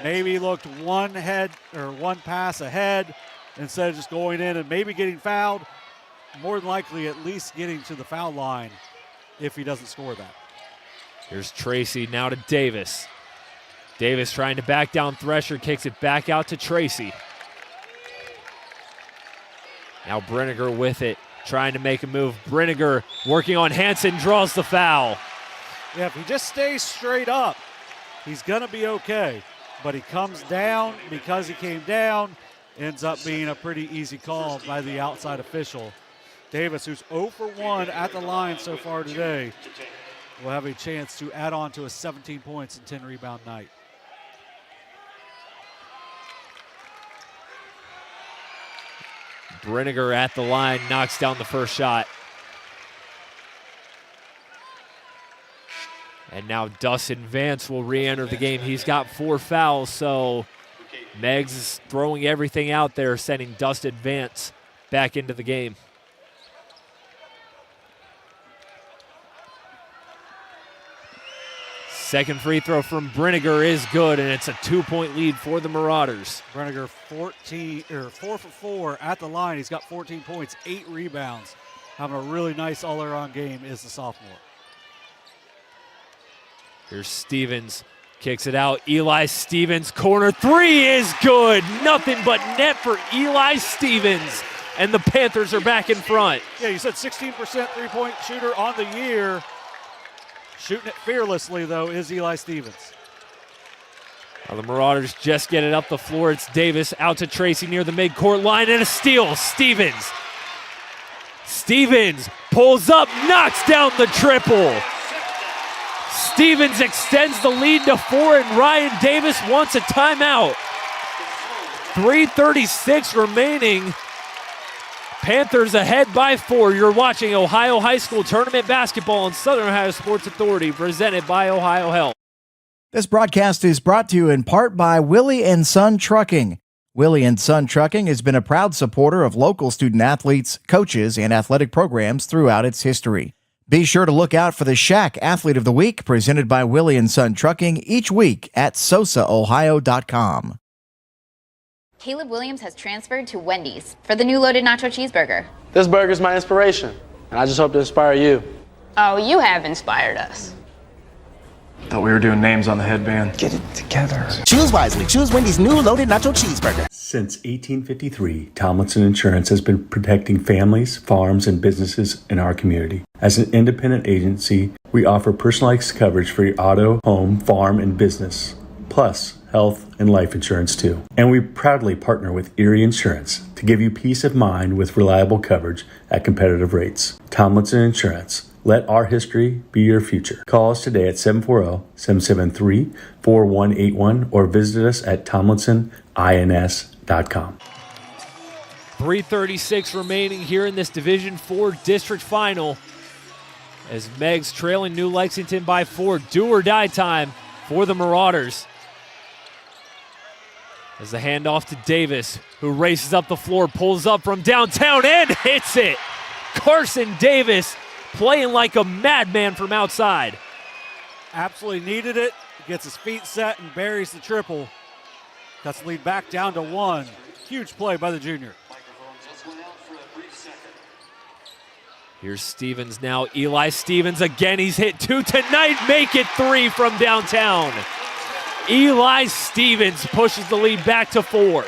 maybe looked one pass ahead instead of just going in and maybe getting fouled. More than likely at least getting to the foul line if he doesn't score that. Here's Tracy now to Davis. Davis trying to back down Thresher, kicks it back out to Tracy. Now Brenniger with it, trying to make a move. Brenniger working on Hansen, draws the foul. Yeah, if he just stays straight up, he's going to be okay. But he comes down because he came down, ends up being a pretty easy call by the outside official. Davis, who's 0 for 1 at the line so far today, will have a chance to add on to a 17 points and 10 rebound night. Brenniger at the line, knocks down the first shot. And now Dustin Vance will re-enter the game. He's got 4 fouls, so Meigs is throwing everything out there, sending Dustin Vance back into the game. Second free throw from Brenniger is good, and it's a 2-point lead for the Marauders. Brenniger 4 for 4 at the line. He's got 14 points, 8 rebounds. Having a really nice all-around game is the sophomore. Here's Stevens, kicks it out. Eli Stevens, corner three is good. Nothing but net for Eli Stevens, and the Panthers are back in front. Yeah, you said 16% three-point shooter on the year. Shooting it fearlessly, though, is Eli Stevens. Now the Marauders just get it up the floor. It's Davis out to Tracy near the midcourt line, and a steal. Stevens pulls up, knocks down the triple. Stevens extends the lead to 4, and Ryan Davis wants a timeout. 3:36 remaining. Panthers ahead by 4. You're watching Ohio High School Tournament Basketball on Southern Ohio Sports Authority, presented by Ohio Health. This broadcast is brought to you in part by Willie & Son Trucking. Willie and Son Trucking has been a proud supporter of local student athletes, coaches, and athletic programs throughout its history. Be sure to look out for the Shack Athlete of the Week presented by Willie and Son Trucking each week at sosaohio.com. Caleb Williams has transferred to Wendy's for the new loaded nacho cheeseburger. This burger's my inspiration, and I just hope to inspire you. Oh, you have inspired us. Thought we were doing names on the headband. Get it together. Choose wisely. Choose Wendy's new loaded nacho cheeseburger. Since 1853, Tomlinson Insurance has been protecting families, farms, and businesses in our community. As an independent agency, we offer personalized coverage for your auto, home, farm, and business, plus health and life insurance too. And we proudly partner with Erie Insurance to give you peace of mind with reliable coverage at competitive rates. Tomlinson Insurance. Let our history be your future. Call us today at 740-773-4181 or visit us at tomlinsonins.com. 3:36 remaining here in this Division IV district final as Meigs trailing New Lexington by 4. Do or die time for the Marauders. As the handoff to Davis, who races up the floor, pulls up from downtown and hits it. Carson Davis playing like a madman from outside. Absolutely needed it. Gets his feet set and buries the triple. Cuts the lead back down to 1. Huge play by the junior. Here's Stevens now. Eli Stevens again. He's hit 2 tonight. Make it 3 from downtown. Eli Stevens pushes the lead back to 4.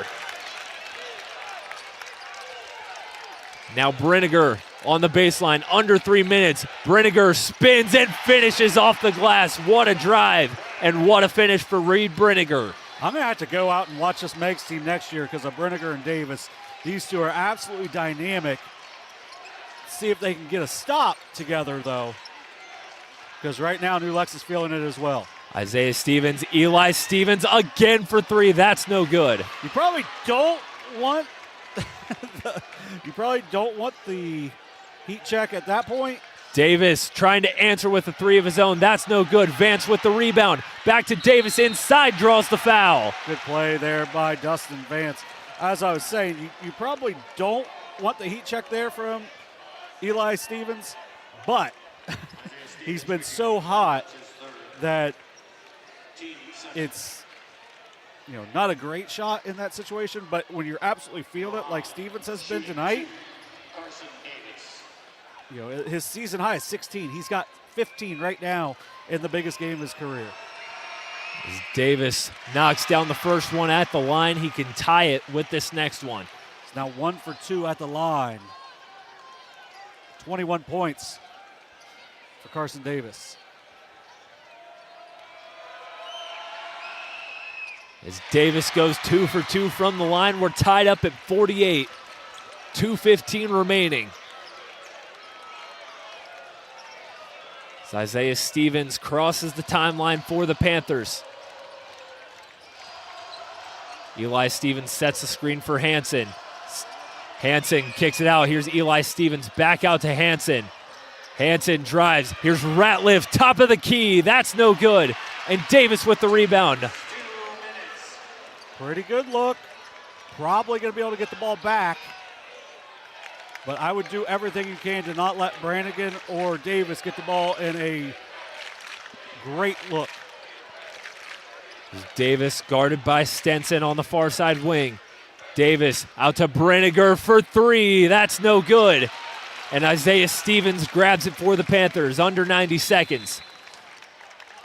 Now Brinegar on the baseline, under 3 minutes. Brinegar spins and finishes off the glass. What a drive and what a finish for Reed Brinegar. I'm going to have to go out and watch this Meigs team next year because of Brinegar and Davis. These two are absolutely dynamic. See if they can get a stop together, though, because right now New Lex is feeling it as well. Isaiah Stevens, Eli Stevens again for 3. That's no good. You probably don't want the heat check at that point. Davis trying to answer with a 3 of his own. That's no good. Vance with the rebound. Back to Davis inside, draws the foul. Good play there by Dustin Vance. As I was saying, you probably don't want the heat check there from Eli Stevens, but he's been so hot that it's not a great shot in that situation, but when you're absolutely feeling it like Stevens has been tonight, his season high is 16. He's got 15 right now in the biggest game of his career. As Davis knocks down the first one at the line, he can tie it with this next one. He's now 1 for 2 at the line. 21 points for Carson Davis. As Davis goes 2 for 2 from the line, we're tied up at 48. 2:15 remaining. As Isaiah Stevens crosses the timeline for the Panthers. Eli Stevens sets the screen for Hansen. Hansen kicks it out. Here's Eli Stevens back out to Hansen. Hansen drives. Here's Ratliff, top of the key. That's no good. And Davis with the rebound. Pretty good look. Probably going to be able to get the ball back. But I would do everything you can to not let Brannigan or Davis get the ball in a great look. Davis guarded by Stenson on the far side wing. Davis out to Brinegar for 3. That's no good. And Isaiah Stevens grabs it for the Panthers under 90 seconds.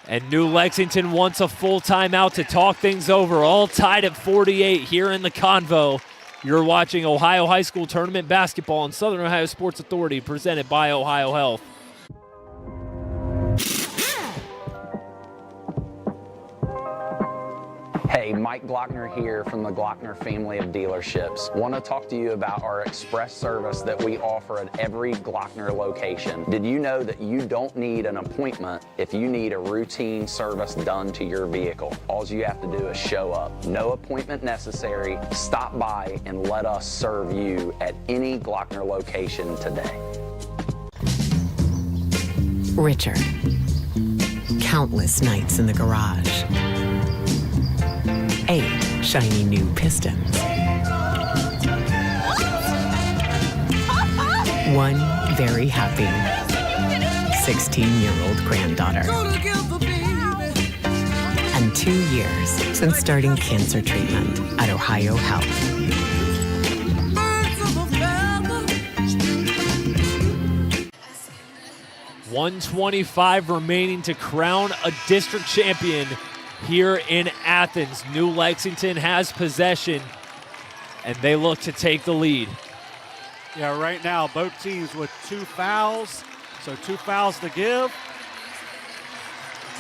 And New Lexington wants a full timeout to talk things over. All tied at 48 here in the Convo. You're watching Ohio High School Tournament Basketball on Southern Ohio Sports Authority, presented by Ohio Health. Hey, Mike Glockner here from the Glockner family of dealerships. Want to talk to you about our express service that we offer at every Glockner location. Did you know that you don't need an appointment if you need a routine service done to your vehicle? All you have to do is show up. No appointment necessary. Stop by and let us serve you at any Glockner location today. Richard. Countless nights in the garage. 8 shiny new Pistons. one very happy 16-year-old granddaughter, and 2 years since starting cancer treatment at Ohio Health. 125 remaining to crown a district champion here in Athens. New Lexington has possession, and they look to take the lead. Yeah, right now, both teams with 2 fouls, so 2 fouls to give.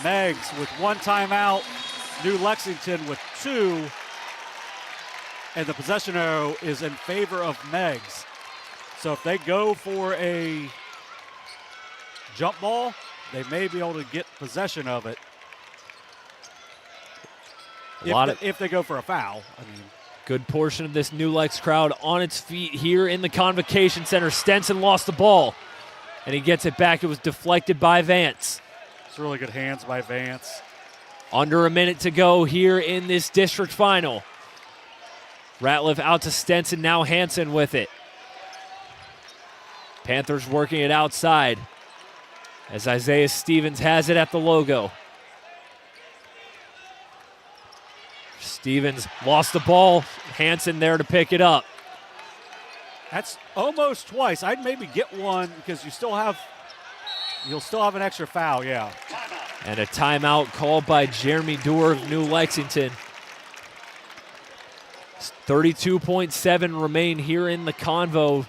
Meigs with 1 timeout, New Lexington with 2, and the possession arrow is in favor of Meigs. So if they go for a jump ball, they may be able to get possession of it. If they go for a foul, I mean. Good portion of this New Lex crowd on its feet here in the Convocation Center. Stenson lost the ball, and he gets it back. It was deflected by Vance. It's really good hands by Vance. Under a minute to go here in this district final. Ratliff out to Stenson, now Hansen with it. Panthers working it outside as Isaiah Stevens has it at the logo. Stevens lost the ball. Hansen there to pick it up. That's almost twice. I'd maybe get one because you'll still have an extra foul, yeah. And a timeout called by Jeremy Doerr of New Lexington. 32.7 remain here in the convo.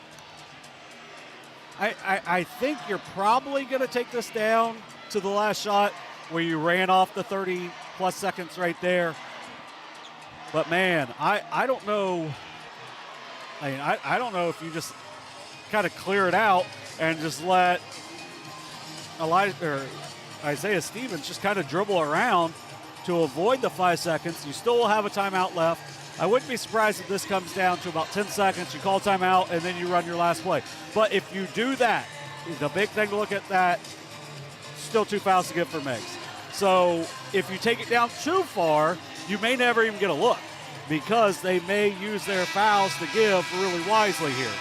I think you're probably going to take this down to the last shot where you ran off the 30-plus seconds right there. But, man, I don't know. I mean, I don't know if you just kind of clear it out and just let Isaiah Stevens just kind of dribble around to avoid the 5 seconds. You still will have a timeout left. I wouldn't be surprised if this comes down to about 10 seconds. You call timeout, and then you run your last play. But if you do that, the big thing to look at that, still 2 fouls to give for Meigs. So if you take it down too far, you may never even get a look because they may use their fouls to give really wisely here.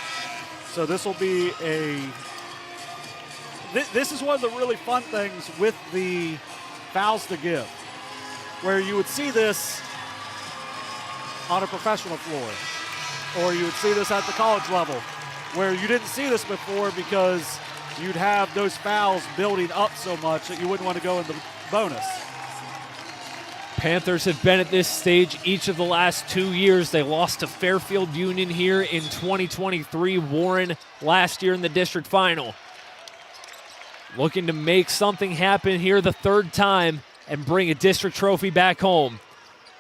So this will be this is one of the really fun things with the fouls to give, where you would see this on a professional floor, or you would see this at the college level, where you didn't see this before because you'd have those fouls building up so much that you wouldn't want to go in the bonus. Panthers have been at this stage each of the last 2 years. They lost to Fairfield Union here in 2023, Warren last year in the district final. Looking to make something happen here the 3rd time and bring a district trophy back home.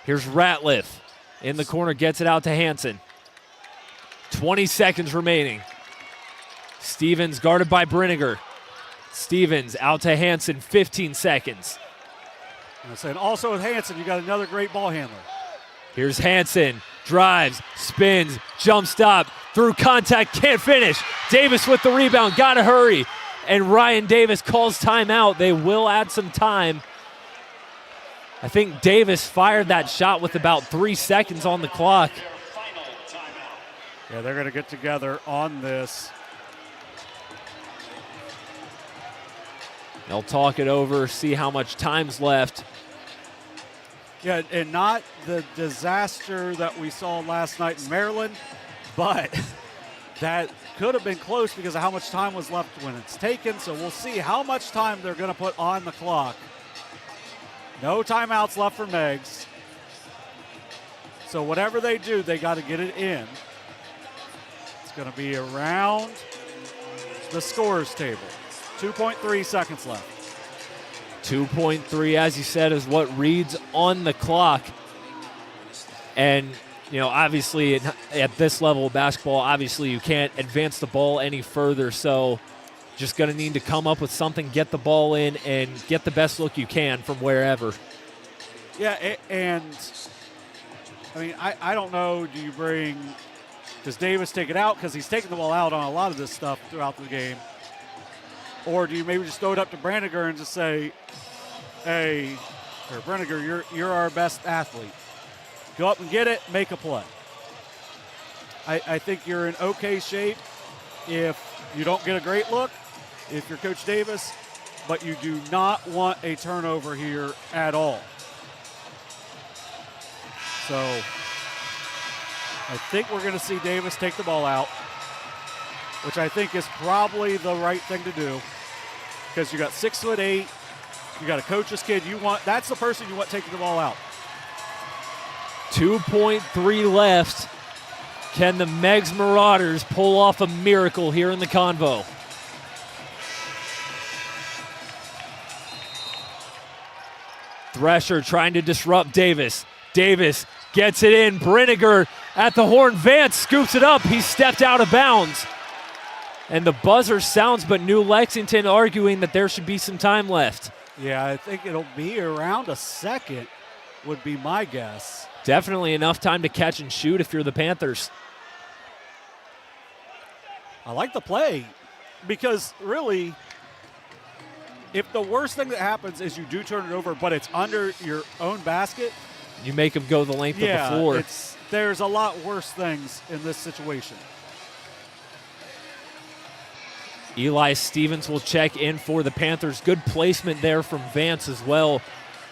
Here's Ratliff. In the corner, gets it out to Hansen. 20 seconds remaining. Stevens guarded by Brinegar. Stevens out to Hansen, 15 seconds. And also with Hansen, you got another great ball handler. Here's Hansen, drives, spins, jump stop, through contact, can't finish. Davis with the rebound, gotta hurry. And Ryan Davis calls timeout. They will add some time. I think Davis fired that shot with about 3 seconds on the clock. Yeah, they're going to get together on this. They'll talk it over, see how much time's left. Yeah, and not the disaster that we saw last night in Maryland, but that could have been close because of how much time was left when it's taken. So we'll see how much time they're going to put on the clock. No timeouts left for Meigs. So whatever they do, they got to get it in. It's going to be around the scorer's table. 2.3 seconds left. 2.3, as you said, is what reads on the clock. And, you know, obviously at this level of basketball, obviously you can't advance the ball any further. So just going to need to come up with something, get the ball in, and get the best look you can from wherever. Yeah, and I mean, I don't know, does Davis take it out? Because he's taking the ball out on a lot of this stuff throughout the game. Or do you maybe just throw it up to Brandiger and just say, hey, or Brandiger, you're our best athlete. Go up and get it, make a play. I think you're in okay shape if You don't get a great look if you're Coach Davis, but you do not want a turnover here at all. So I think we're going to see Davis take the ball out, which I think is probably the right thing to do, because you got 6'8", you got a coach's kid. That's the person you want taking the ball out. 2.3 left. Can the Meigs Marauders pull off a miracle here in the Convo? Thresher trying to disrupt Davis. Davis gets it in. Brinegar at the horn. Vance scoops it up. He stepped out of bounds. And the buzzer sounds, but New Lexington arguing that there should be some time left. Yeah, I think it'll be around a second would be my guess. Definitely enough time to catch and shoot if you're the Panthers. I like the play because really, if the worst thing that happens is you do turn it over, but it's under your own basket, you make them go the length of the floor. There's a lot worse things in this situation. Eli Stevens will check in for the Panthers. Good placement there from Vance as well.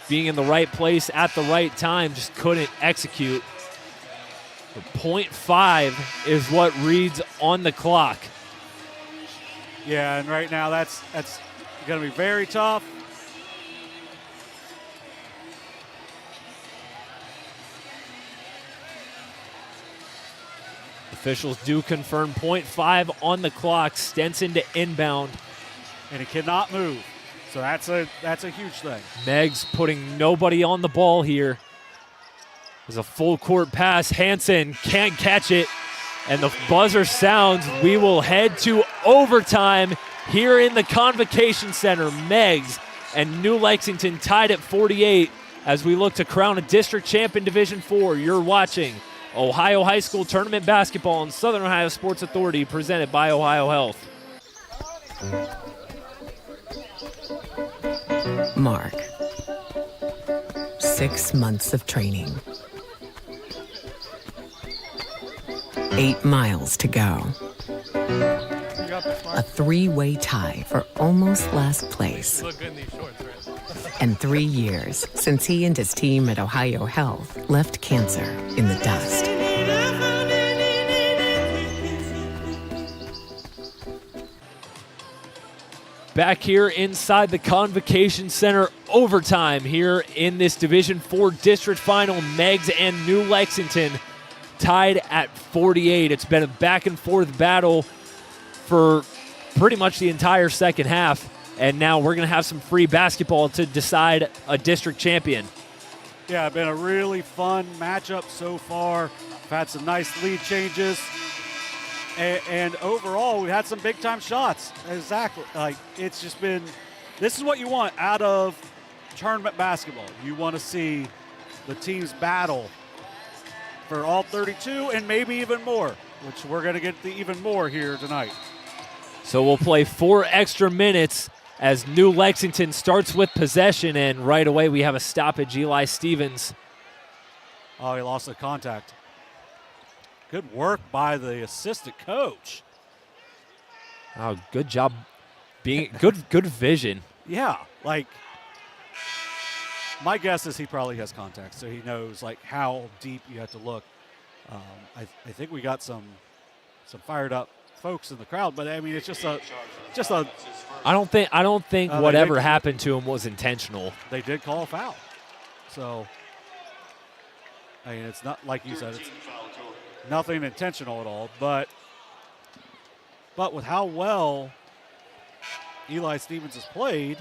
Being in the right place at the right time, just couldn't execute. The 0.5 is what reads on the clock. Yeah, and right now that's going to be very tough. Officials do confirm 0.5 on the clock. Stenson to inbound. And he cannot move. So that's a huge thing. Meigs putting nobody on the ball here. There's a full court pass. Hansen can't catch it. And the buzzer sounds. We will head to overtime here in the Convocation Center. Meigs and New Lexington tied at 48 as we look to crown a district champ in Division 4. You're watching Ohio High School Tournament Basketball on Southern Ohio Sports Authority, presented by Ohio Health. Mark. 6 months of training. 8 miles to go. A 3-way tie for almost last place. And 3 years since he and his team at Ohio Health left cancer in the dust. Back here inside the Convocation Center, overtime here in this Division 4 district final. Meigs and New Lexington tied at 48. It's been a back and forth battle for pretty much the entire second half. And now we're going to have some free basketball to decide a district champion. Yeah, been a really fun matchup so far. We've had some nice lead changes. And overall, we had some big-time shots. Exactly. It's just been, this is what you want out of tournament basketball. You want to see the teams battle for all 32 and maybe even more, which we're going to get the even more here tonight. So we'll play 4 extra minutes as New Lexington starts with possession, and right away we have a stoppage. Eli Stevens. Oh, he lost the contact. Good work by the assistant coach. Oh, good job. Good vision. Yeah, my guess is he probably has contact, so he knows how deep you have to look. I think we got some fired up folks in the crowd, but I mean it's just a. I don't think whatever happened to him was intentional. They did call a foul, so I mean it's not like you said, it's nothing intentional at all. But with how well Eli Stevens has played,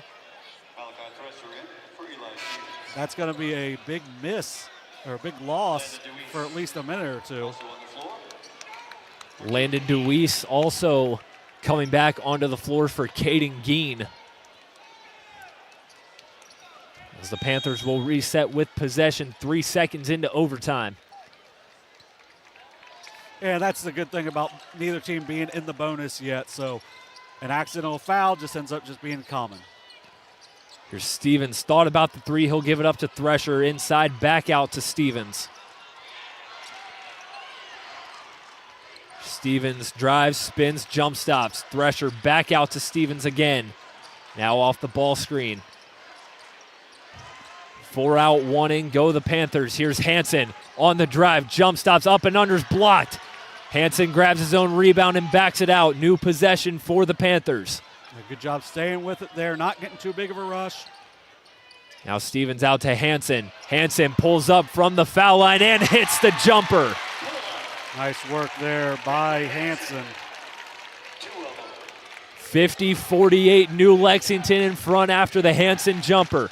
that's going to be a big miss or a big loss for at least a minute or two. Landon Deweese also coming back onto the floor for Caden Geen. As the Panthers will reset with possession 3 seconds into overtime. And that's the good thing about neither team being in the bonus yet. So an accidental foul just ends up just being common. Here's Stevens. Thought about the 3. He'll give it up to Thresher. Inside, back out to Stevens. Stevens drives, spins, jump stops. Thresher back out to Stevens again. Now off the ball screen. 4 out, 1 in, go the Panthers. Here's Hansen on the drive, jump stops, up and under's blocked. Hansen grabs his own rebound and backs it out. New possession for the Panthers. Good job staying with it there, not getting too big of a rush. Now Stevens out to Hansen. Hansen pulls up from the foul line and hits the jumper. Nice work there by Hansen. 50-48, New Lexington in front after the Hansen jumper.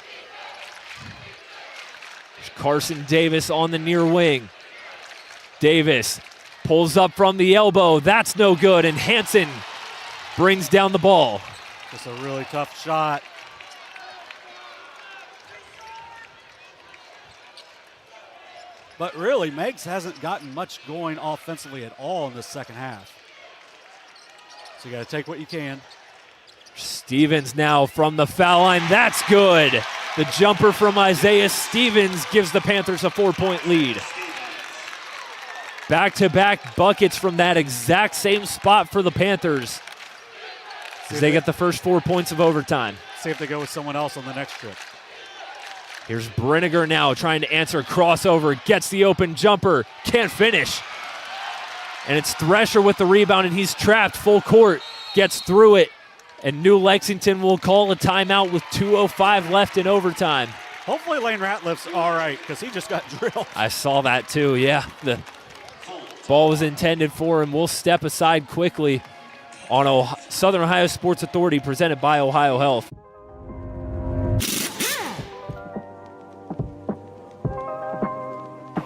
Carson Davis on the near wing. Davis pulls up from the elbow. That's no good, and Hansen brings down the ball. Just a really tough shot. But really, Meigs hasn't gotten much going offensively at all in the second half. So you got to take what you can. Stevens now from the foul line. That's good. The jumper from Isaiah Stevens gives the Panthers a 4-point lead. Back-to-back buckets from that exact same spot for the Panthers as they get the first 4 points of overtime. See if they go with someone else on the next trip. Here's Brenniger now trying to answer a crossover. Gets the open jumper. Can't finish. And it's Thresher with the rebound, and he's trapped full court. Gets through it. And New Lexington will call a timeout with 2:05 left in overtime. Hopefully Lane Ratliff's all right because he just got drilled. I saw that too, yeah. The ball was intended for him. We'll step aside quickly on Southern Ohio Sports Authority presented by Ohio Health.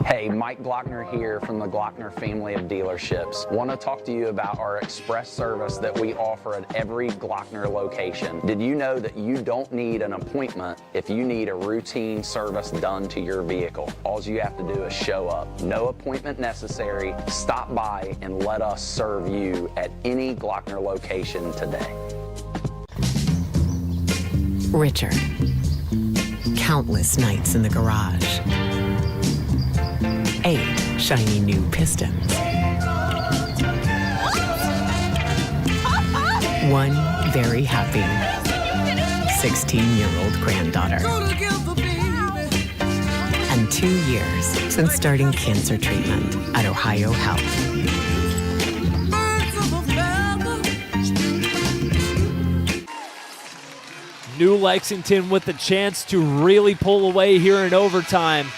Hey, Mike Glockner here from the Glockner family of dealerships. Want to talk to you about our express service that we offer at every Glockner location. Did you know that you don't need an appointment if you need a routine service done to your vehicle? All you have to do is show up. No appointment necessary. Stop by and let us serve you at any Glockner location today. Richard. Countless nights in the garage. 8 shiny new pistons. 1 very happy 16-year-old granddaughter. And 2 years since starting cancer treatment at Ohio Health. New Lexington with the chance to really pull away here in overtime.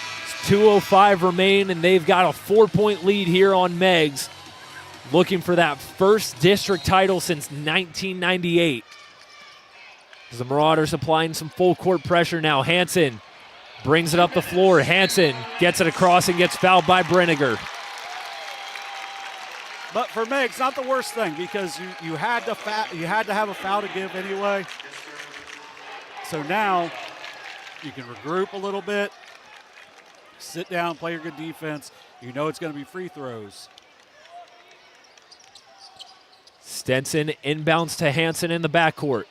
2:05 remain, and they've got a 4-point lead here on Meigs, looking for that first district title since 1998. As the Marauders applying some full court pressure now. Hansen brings it up the floor. Hansen gets it across and gets fouled by Brenniger. But for Meigs, not the worst thing because you had to have a foul to give anyway. So now you can regroup a little bit. Sit down, play your good defense. You know it's going to be free throws. Stenson inbounds to Hansen in the backcourt.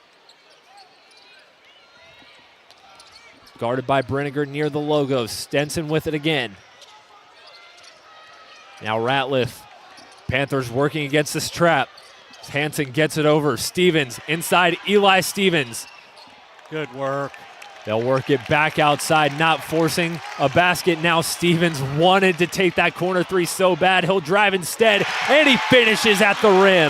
Guarded by Brenniger near the logo. Stenson with it again. Now Ratliff. Panthers working against this trap. Hansen gets it over. Stevens inside Eli Stevens. Good work. They'll work it back outside, not forcing a basket. Now Stevens wanted to take that corner three so bad. He'll drive instead, and he finishes at the rim.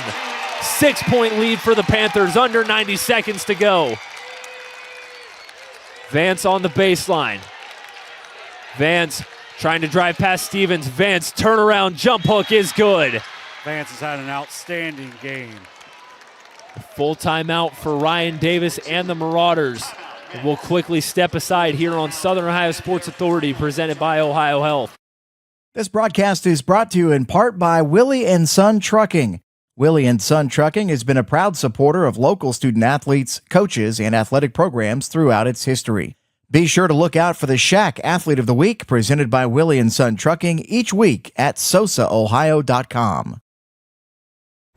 6-point lead for the Panthers, under 90 seconds to go. Vance on the baseline. Vance trying to drive past Stevens. Vance turnaround jump hook is good. Vance has had an outstanding game. Full timeout for Ryan Davis and the Marauders. We'll quickly step aside here on Southern Ohio Sports Authority, presented by Ohio Health. This broadcast is brought to you in part by Willie and Son Trucking. Willie and Son Trucking has been a proud supporter of local student athletes, coaches, and athletic programs throughout its history. Be sure to look out for the Shack Athlete of the Week, presented by Willie and Son Trucking, each week at sosaohio.com.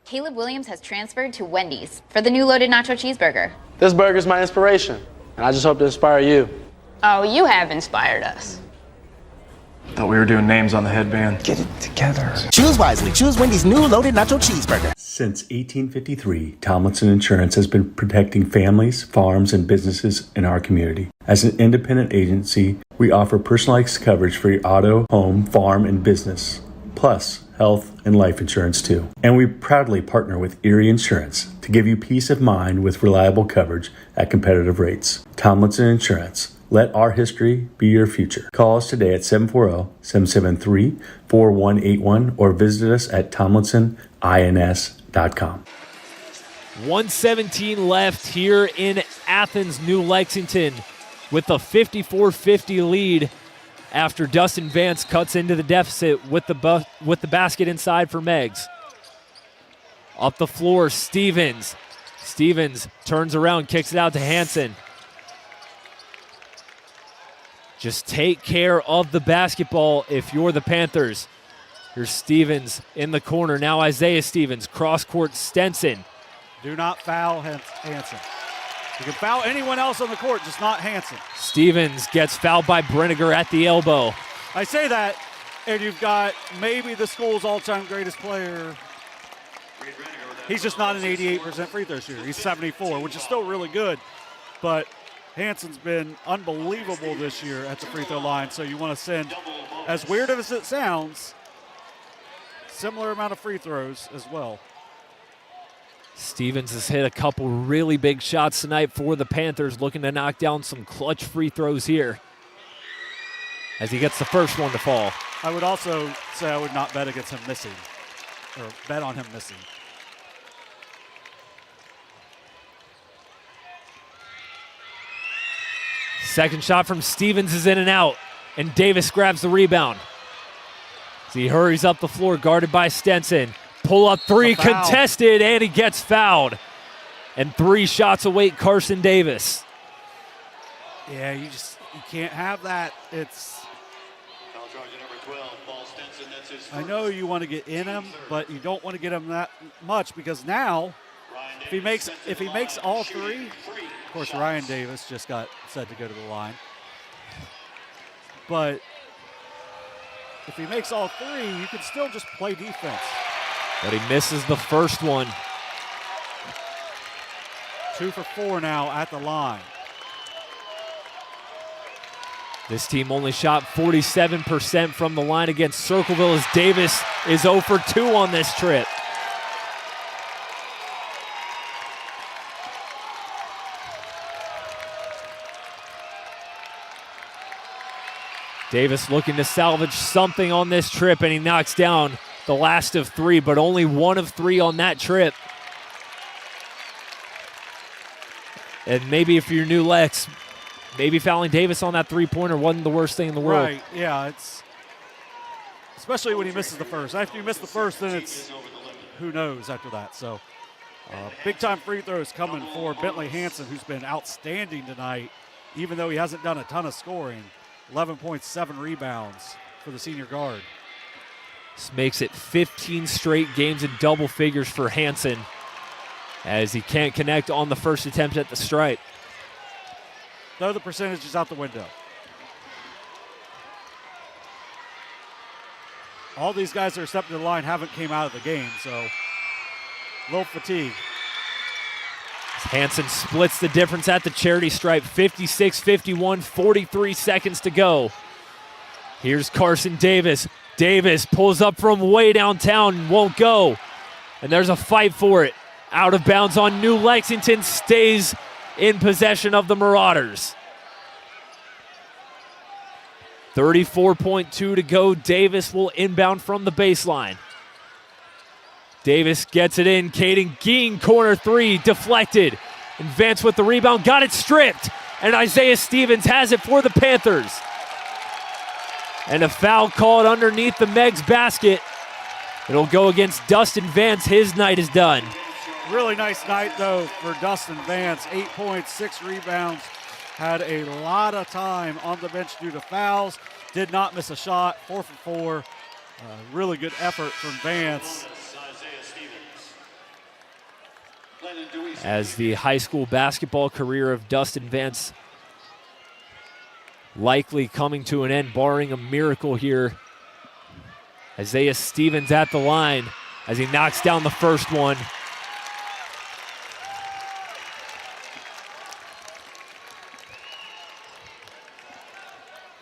Caleb Williams has transferred to Wendy's for the new loaded nacho cheeseburger. This burger's my inspiration, and I just hope to inspire you. Oh, you have inspired us. Thought we were doing names on the headband. Get it together. Choose wisely. Choose Wendy's new loaded nacho cheeseburger. Since 1853, Tomlinson Insurance has been protecting families, farms, and businesses in our community. As an independent agency, we offer personalized coverage for your auto, home, farm, and business, plus health and life insurance too. And we proudly partner with Erie Insurance to give you peace of mind with reliable coverage at competitive rates. Tomlinson Insurance. Let our history be your future. Call us today at 740-773-4181 or visit us at tomlinsonins.com. 1:17 left here in Athens, New Lexington, with a 54-50 lead after Dustin Vance cuts into the deficit with the basket inside for Meigs. Up the floor, Stevens. Stevens turns around, kicks it out to Hansen. Just take care of the basketball if you're the Panthers. Here's Stevens in the corner. Now Isaiah Stevens, cross-court Stenson. Do not foul Hansen. You can foul anyone else on the court, just not Hansen. Stevens gets fouled by Brenniger at the elbow. I say that, and you've got maybe the school's all-time greatest player. He's just not an 88% free throw shooter. He's 74, which is still really good, but Hansen's been unbelievable this year at the free throw line, so you want to send, as weird as it sounds, similar amount of free throws as well. Stevens has hit a couple really big shots tonight for the Panthers, looking to knock down some clutch free throws here as he gets the first one to fall. I would also say I would not bet against him missing, or bet on him missing. Second shot from Stevens is in and out, and Davis grabs the rebound. As he hurries up the floor, guarded by Stenson. Pull up three, contested, and he gets fouled. And 3 shots await Carson Davis. Yeah, you can't have that. I know you want to get in him, but you don't want to get him that much, because now if he makes all 3, of course Ryan Davis just got set to go to the line. But if he makes all 3, you can still just play defense. But he misses the first one. 2 for 4 now at the line. This team only shot 47% from the line against Circleville, as Davis is 0 for 2 on this trip. Davis looking to salvage something on this trip, and he knocks down the last of 3, but only 1 of 3 on that trip. And maybe if you're New Lex, maybe fouling Davis on that three-pointer wasn't the worst thing in the world. Right, yeah, it's especially when he misses the first. After you miss the first, then it's who knows after that. So big-time free throws coming for Bentley Hansen, who's been outstanding tonight, even though he hasn't done a ton of scoring. 11.7 rebounds for the senior guard. This makes it 15 straight games in double figures for Hansen, as he can't connect on the first attempt at the stripe. Throw the percentages out the window. All these guys that are stepping to the line haven't came out of the game, so a little fatigue. Hansen splits the difference at the charity stripe, 56-51, 43 seconds to go. Here's Carson Davis. Davis pulls up from way downtown and won't go. And there's a fight for it. Out of bounds on New Lexington, stays in possession of the Marauders. 34.2 to go. Davis will inbound from the baseline. Davis gets it in. Caden Ging, corner 3, deflected. And Vance with the rebound, got it stripped. And Isaiah Stevens has it for the Panthers. And a foul called underneath the Meigs basket. It'll go against Dustin Vance. His night is done. Really nice night, though, for Dustin Vance. 8 points, 6 rebounds. Had a lot of time on the bench due to fouls. Did not miss a shot. 4 for 4. Really good effort from Vance. As the high school basketball career of Dustin Vance likely coming to an end, barring a miracle here. Isaiah Stevens at the line as he knocks down the first one.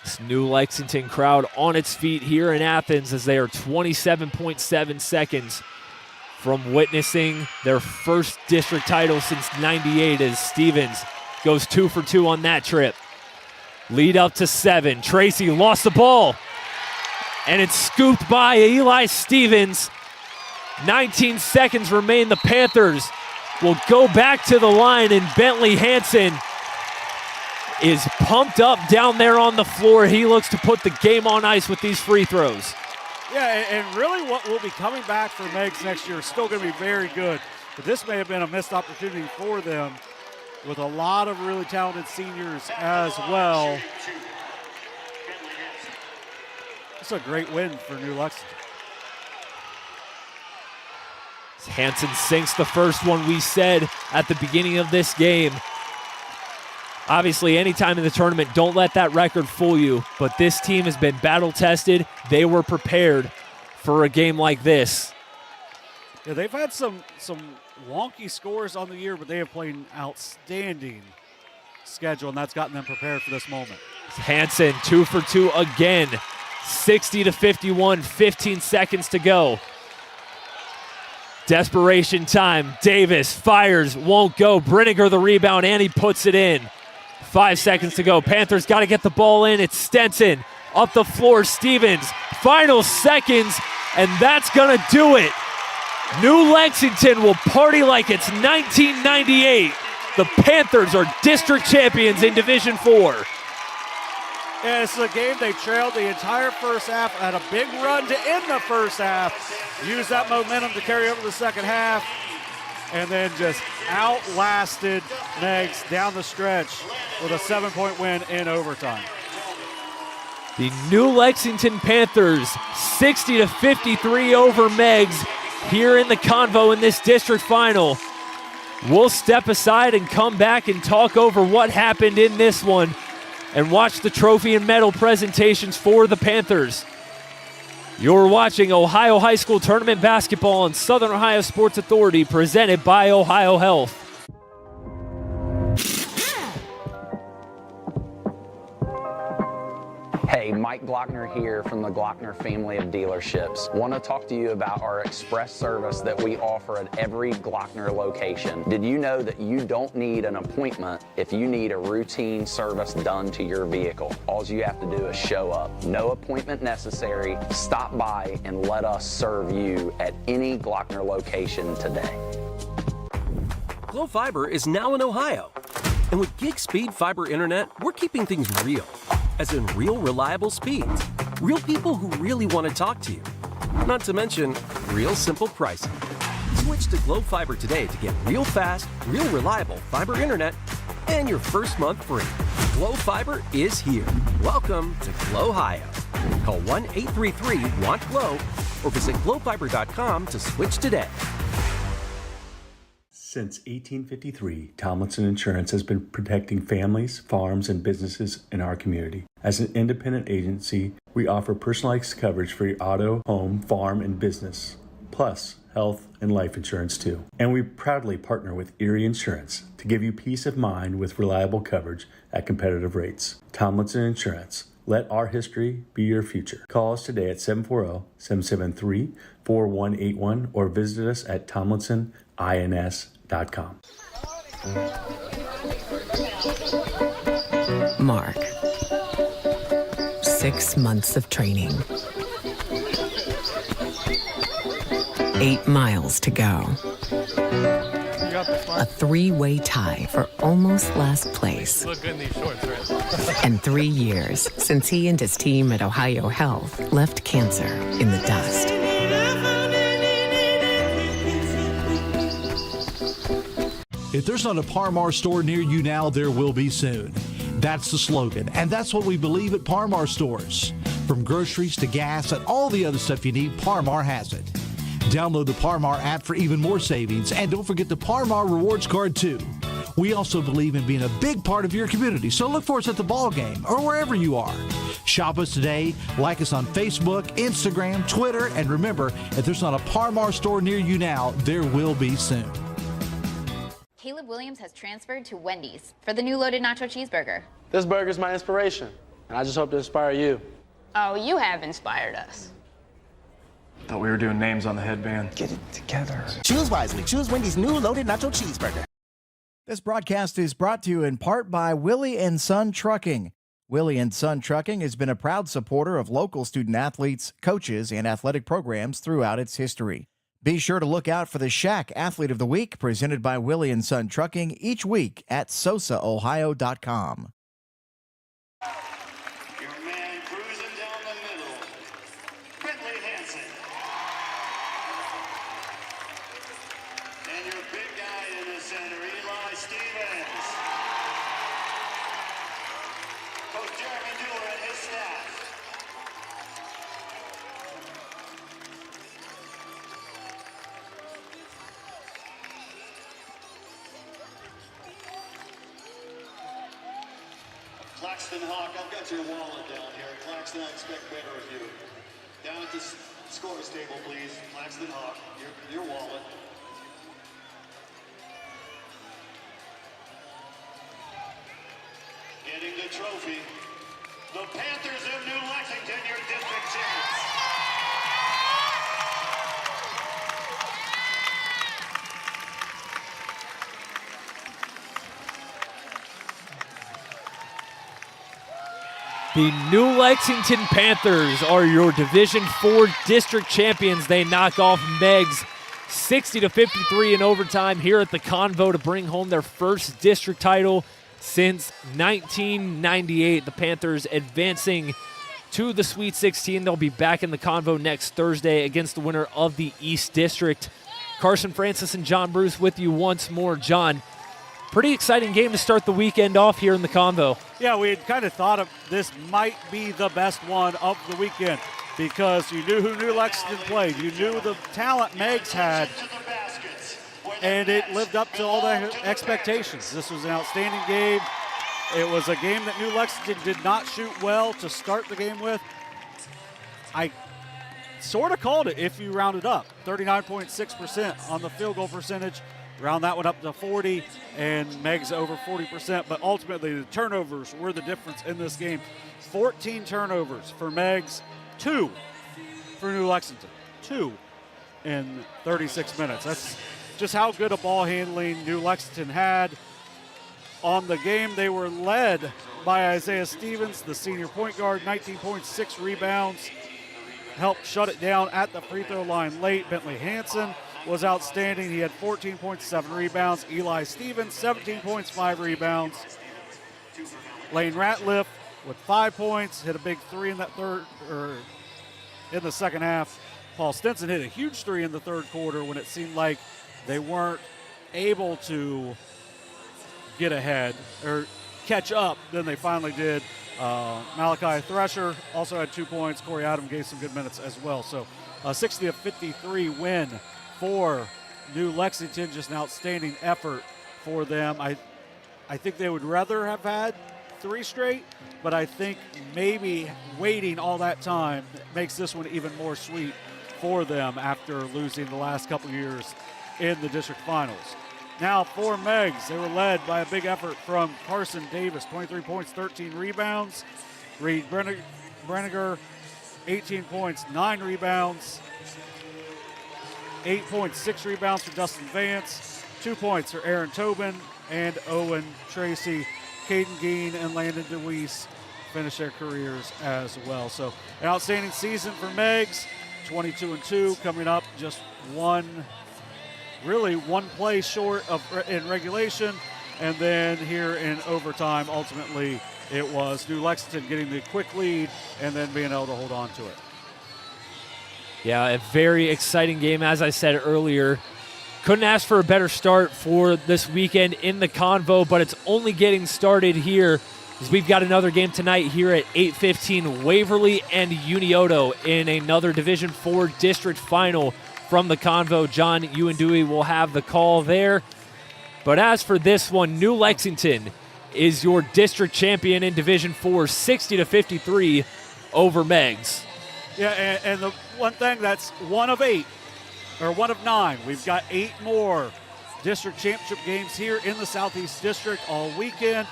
This New Lexington crowd on its feet here in Athens as they are 27.7 seconds from witnessing their first district title since '98 as Stevens goes 2 for 2 on that trip. Lead up to 7. Tracy lost the ball, and it's scooped by Eli Stevens. 19 seconds remain. The Panthers will go back to the line, and Bentley Hansen is pumped up down there on the floor. He looks to put the game on ice with these free throws. Yeah, and really what will be coming back for Meigs next year is still going to be very good. But this may have been a missed opportunity for them with a lot of really talented seniors as well. It's a great win for New Lexington. Hansen sinks the first one. We said at the beginning of this game, obviously anytime in the tournament, don't let that record fool you. But this team has been battle tested. They were prepared for a game like this. Yeah, they've had some wonky scores on the year, but they have played an outstanding schedule, and that's gotten them prepared for this moment. Hansen 2 for 2 again. 60-51, 15 seconds to go. Desperation time. Davis fires, won't go. Brinegar the rebound, and he puts it in. 5 seconds to go. Panthers got to get the ball in. It's Stenson up the floor. Stevens, final seconds, and that's going to do it. New Lexington will party like it's 1998. The Panthers are district champions in Division 4. Yeah, this is a game they trailed the entire first half, had a big run to end the first half, used that momentum to carry over the second half, and then just outlasted Meigs down the stretch with a 7-point win in overtime. The New Lexington Panthers 60-53 over Meigs here in the Convo in this district final. We'll step aside and come back and talk over what happened in this one and watch the trophy and medal presentations for the Panthers. You're watching Ohio High School Tournament Basketball on Southern Ohio Sports Authority, presented by Ohio Health. Hey, Mike Glockner here from the Glockner family of dealerships. Want to talk to you about our express service that we offer at every Glockner location. Did you know that you don't need an appointment if you need a routine service done to your vehicle? All you have to do is show up. No appointment necessary. Stop by and let us serve you at any Glockner location today. Glo Fiber is now in Ohio. And with gig speed fiber internet, we're keeping things real. As in real reliable speeds. Real people who really want to talk to you. Not to mention, real simple pricing. Switch to Glo Fiber today to get real fast, real reliable fiber internet and your first month free. Glo Fiber is here. Welcome to Glo Ohio. Call 1-833-WANT-GLO or visit glofiber.com to switch today. Since 1853, Tomlinson Insurance has been protecting families, farms, and businesses in our community. As an independent agency, we offer personalized coverage for your auto, home, farm, and business, plus health and life insurance too. And we proudly partner with Erie Insurance to give you peace of mind with reliable coverage at competitive rates. Tomlinson Insurance. Let our history be your future. Call us today at 740-773-4181 or visit us at tomlinsonins.com. Mark. 6 months of training. 8 miles to go. A 3-way tie for almost last place. You look good in these shorts, right? And 3 years since he and his team at Ohio Health left cancer in the dust. If there's not a Par Mar store near you now, there will be soon. That's the slogan, and that's what we believe at Par Mar stores. From groceries to gas and all the other stuff you need, Par Mar has it. Download the Par Mar app for even more savings, and don't forget the Par Mar rewards card too. We also believe in being a big part of your community, so look for us at the ball game or wherever you are. Shop us today, like us on Facebook, Instagram, Twitter, and remember, if there's not a Par Mar store near you now, there will be soon. Caleb Williams has transferred to Wendy's for the new loaded nacho cheeseburger. This burger's my inspiration, and I just hope to inspire you. Oh, you have inspired us. Thought we were doing names on the headband. Get it together. Choose wisely. Choose Wendy's new loaded nacho cheeseburger. This broadcast is brought to you in part by Willie and Son Trucking. Willie and Son Trucking has been a proud supporter of local student athletes, coaches, and athletic programs throughout its history. Be sure to look out for the Shack Athlete of the Week presented by Willie and Son Trucking each week at sosaohio.com. Your man cruising down the middle, Bentley Hansen. And your big guy in the center, Eli Stevens. Coach Jeremy Dewar and his staff. Claxton Hawk, I've got your wallet down here. Claxton, I expect better of you. Down at the scores table, please. Claxton Hawk, your wallet. Getting the trophy. The Panthers of New Lexington, your district champs. The New Lexington Panthers are your Division IV district champions. They knock off Meigs 60-53 in overtime here at the Convo to bring home their first district title since 1998. The Panthers advancing to the Sweet 16. They'll be back in the Convo next Thursday against the winner of the East District. Carson Francis and John Bruce with you once more. John, pretty exciting game to start the weekend off here in the Convo. Yeah, we had kind of thought of this might be the best one of the weekend because you knew who New Lexington played. You knew the talent Meigs had, and it lived up to all the expectations. This was an outstanding game. It was a game that New Lexington did not shoot well to start the game with. I sort of called it if you round it up. 39.6% on the field goal percentage. Round that one up to 40, and Meigs over 40%. But ultimately, the turnovers were the difference in this game. 14 turnovers for Meigs, 2 for New Lexington. 2 in 36 minutes. That's just how good a ball handling New Lexington had. On the game, they were led by Isaiah Stevens, the senior point guard, 19.6 rebounds. Helped shut it down at the free throw line late. Bentley Hansen was outstanding. He had 14.7 rebounds. Eli Stevens, 17 points, 5 rebounds. Lane Ratliff with 5 points, hit a big three in that in the second half. Paul Stinson hit a huge three in the third quarter when it seemed like they weren't able to get ahead or catch up. Then they finally did. Malachi Thresher also had 2 points. Corey Adam gave some good minutes as well. So a 60-53 win for New Lexington. Just an outstanding effort for them. I think they would rather have had 3 straight, but I think maybe waiting all that time makes this one even more sweet for them after losing the last couple years in the district finals. Now for Meigs, they were led by a big effort from Carson Davis, 23 points, 13 rebounds. Reed Brenniger, 18 points, 9 rebounds. 8.6 rebounds for Dustin Vance, 2 points for Aaron Tobin and Owen Tracy. Caden Gein and Landon DeWeese finish their careers as well. So an outstanding season for Meigs, 22-2, coming up just one play short of in regulation, and then here in overtime, ultimately it was New Lexington getting the quick lead and then being able to hold on to it. Yeah, a very exciting game, as I said earlier. Couldn't ask for a better start for this weekend in the Convo, but it's only getting started here as we've got another game tonight here at 8:15, Waverly and Unioto in another Division IV district final from the Convo. John, you and Dewey will have the call there. But as for this one, New Lexington is your district champion in Division 4, 60-53 over Meigs. Yeah, and the one thing, that's 1 of 8, or 1 of 9. We've got 8 more district championship games here in the Southeast District all weekend.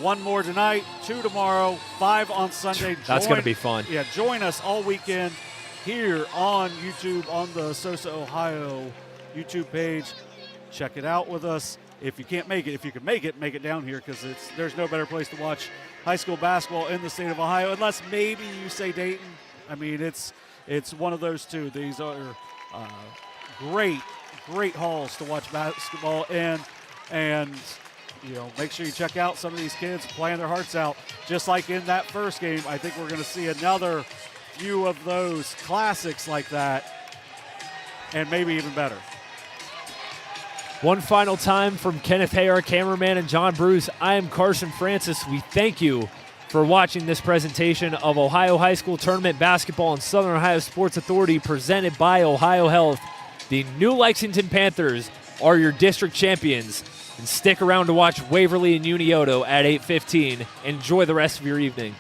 1 more tonight, 2 tomorrow, 5 on Sunday. That's going to be fun. Yeah, join us all weekend here on YouTube, on the Sosa, Ohio YouTube page. Check it out with us. If you can't make it, if you can make it down here, because there's no better place to watch high school basketball in the state of Ohio, unless maybe you say Dayton. I mean, it's one of those two. These are great halls to watch basketball in, and make sure you check out some of these kids playing their hearts out. Just like in that first game, I think we're going to see another few of those classics like that, and maybe even better. One final time from Kenneth Hay, our cameraman, and John Bruce, I am Carson Francis. We thank you for watching this presentation of Ohio High School Tournament Basketball and Southern Ohio Sports Authority presented by Ohio Health. The New Lexington Panthers are your district champions. And stick around to watch Waverly and Unioto at 8:15. Enjoy the rest of your evening.